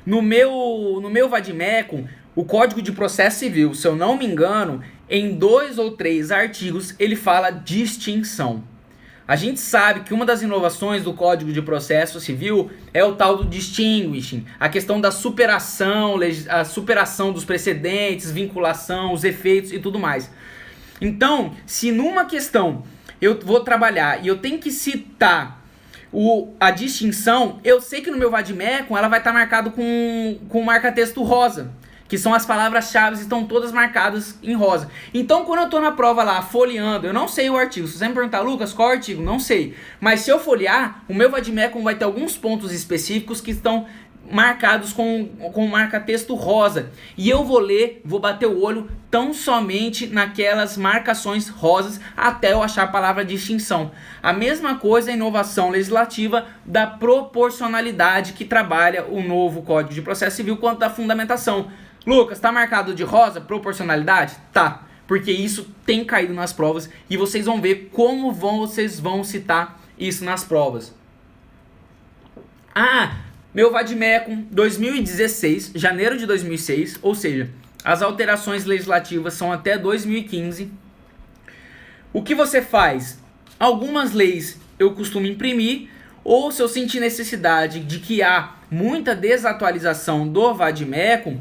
no meu vade-mecum, o Código de Processo Civil, se eu não me engano, em 2 ou 3 artigos ele fala distinção. A gente sabe que uma das inovações do Código de Processo Civil é o tal do distinguishing, a questão da superação, a superação dos precedentes, vinculação, os efeitos e tudo mais. Então, se numa questão eu vou trabalhar e eu tenho que citar a distinção, eu sei que no meu vade-mecum ela vai estar marcado com marca-texto rosa, que são as palavras-chave, estão todas marcadas em rosa. Então, quando eu estou na prova lá, folheando, eu não sei o artigo. Se você me perguntar, Lucas, qual artigo? Não sei. Mas se eu folhear, o meu vade-mecum vai ter alguns pontos específicos que estão marcados com marca-texto rosa. E eu vou ler, vou bater o olho tão somente naquelas marcações rosas até eu achar a palavra distinção. A mesma coisa a inovação legislativa da proporcionalidade que trabalha o novo Código de Processo Civil quanto da fundamentação. Lucas, tá marcado de rosa proporcionalidade? Tá, porque isso tem caído nas provas e vocês vão ver como vocês vão citar isso nas provas. Meu Vademecum 2016, janeiro de 2006, ou seja, as alterações legislativas são até 2015. O que você faz? Algumas leis eu costumo imprimir, ou se eu sentir necessidade de que há muita desatualização do Vademecum,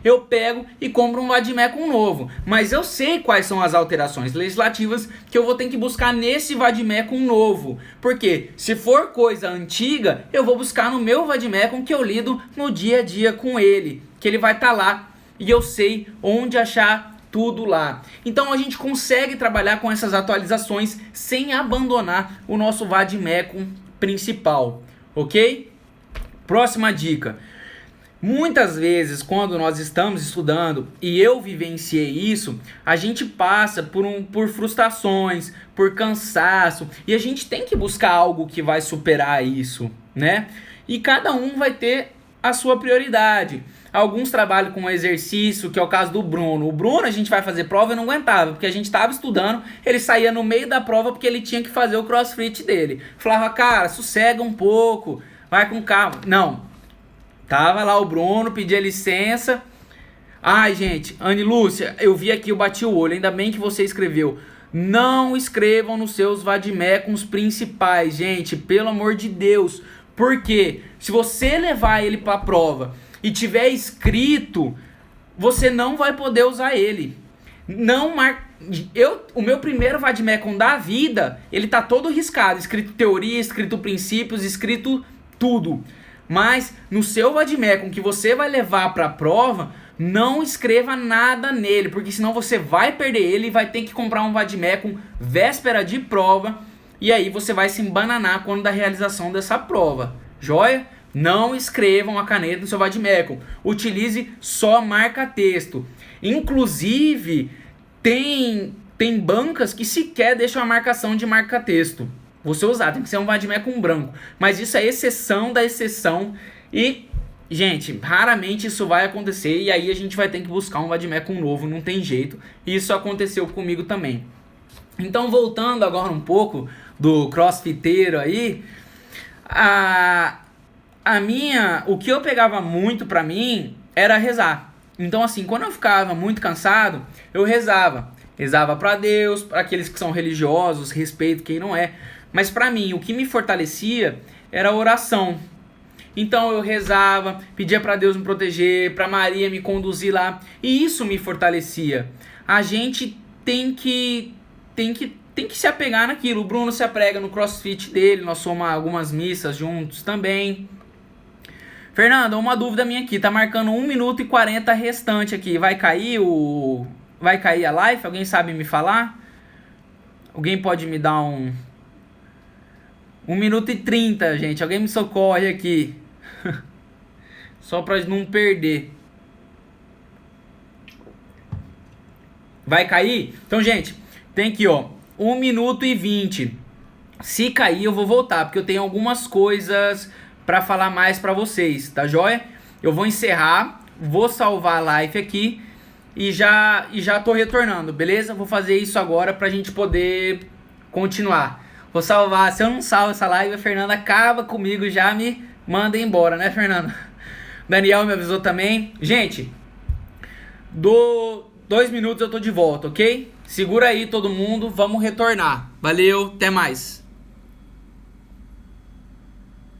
eu pego e compro um Vademecum novo. Mas eu sei quais são as alterações legislativas que eu vou ter que buscar nesse Vademecum novo. Porque se for coisa antiga, eu vou buscar no meu Vademecum que eu lido no dia a dia com ele. Que ele vai estar lá e eu sei onde achar tudo lá. Então a gente consegue trabalhar com essas atualizações sem abandonar o nosso Vademecum principal. Ok? Próxima dica. Muitas vezes, quando nós estamos estudando, e eu vivenciei isso, a gente passa por frustrações, por cansaço, e a gente tem que buscar algo que vai superar isso, né? E cada um vai ter a sua prioridade. Alguns trabalham com exercício, que é o caso do Bruno. O Bruno, a gente vai fazer prova e não aguentava, porque a gente estava estudando, ele saía no meio da prova porque ele tinha que fazer o crossfit dele. Falava, cara, sossega um pouco, vai com calma. Não. Tava lá o Bruno, pedia licença. Ai, gente, Anne Lúcia, eu vi aqui, eu bati o olho. Ainda bem que você escreveu. Não escrevam nos seus vademecums principais, gente, pelo amor de Deus. Porque se você levar ele para a prova e tiver escrito, você não vai poder usar ele. O meu primeiro vademecum da vida, ele tá todo riscado, escrito teoria, escrito princípios, escrito tudo. Mas no seu vademecum que você vai levar para a prova, não escreva nada nele, porque senão você vai perder ele e vai ter que comprar um vademecum véspera de prova, e aí você vai se embananar quando da realização dessa prova. Joia? Não escrevam a caneta no seu vademecum. Utilize só marca-texto. Inclusive, tem bancas que sequer deixam a marcação de marca-texto. Você usar, tem que ser um vademecum branco. Mas isso é exceção da exceção. E, gente, raramente isso vai acontecer. E aí a gente vai ter que buscar um vademecum novo, não tem jeito. E isso aconteceu comigo também. Então, voltando agora um pouco do crossfiteiro aí, o que eu pegava muito pra mim era rezar. Então, assim, quando eu ficava muito cansado, eu rezava. Rezava pra Deus, para aqueles que são religiosos, respeito quem não é. Mas pra mim, o que me fortalecia era a oração. Então eu rezava, pedia pra Deus me proteger, pra Maria me conduzir lá. E isso me fortalecia. A gente tem que se apegar naquilo. O Bruno se apega no crossfit dele, nós somos algumas missas juntos também. Fernanda, uma dúvida minha aqui, tá marcando 1 minuto e 40 restante aqui. Vai cair a live? Alguém sabe me falar? Alguém pode me dar 1 minuto e 30, gente. Alguém me socorre aqui. Só pra não perder. Vai cair? Então, gente, tem aqui, ó, 1 minuto e 20. Se cair, eu vou voltar, porque eu tenho algumas coisas pra falar mais pra vocês, tá joia? Eu vou encerrar, vou salvar a live aqui e já tô retornando, beleza? Vou fazer isso agora pra gente poder continuar. Vou salvar, se eu não salvo essa live, a Fernanda acaba comigo, já me manda embora, né, Fernanda? Daniel me avisou também. Gente, 2 minutos eu tô de volta, ok? Segura aí todo mundo, vamos retornar. Valeu, até mais.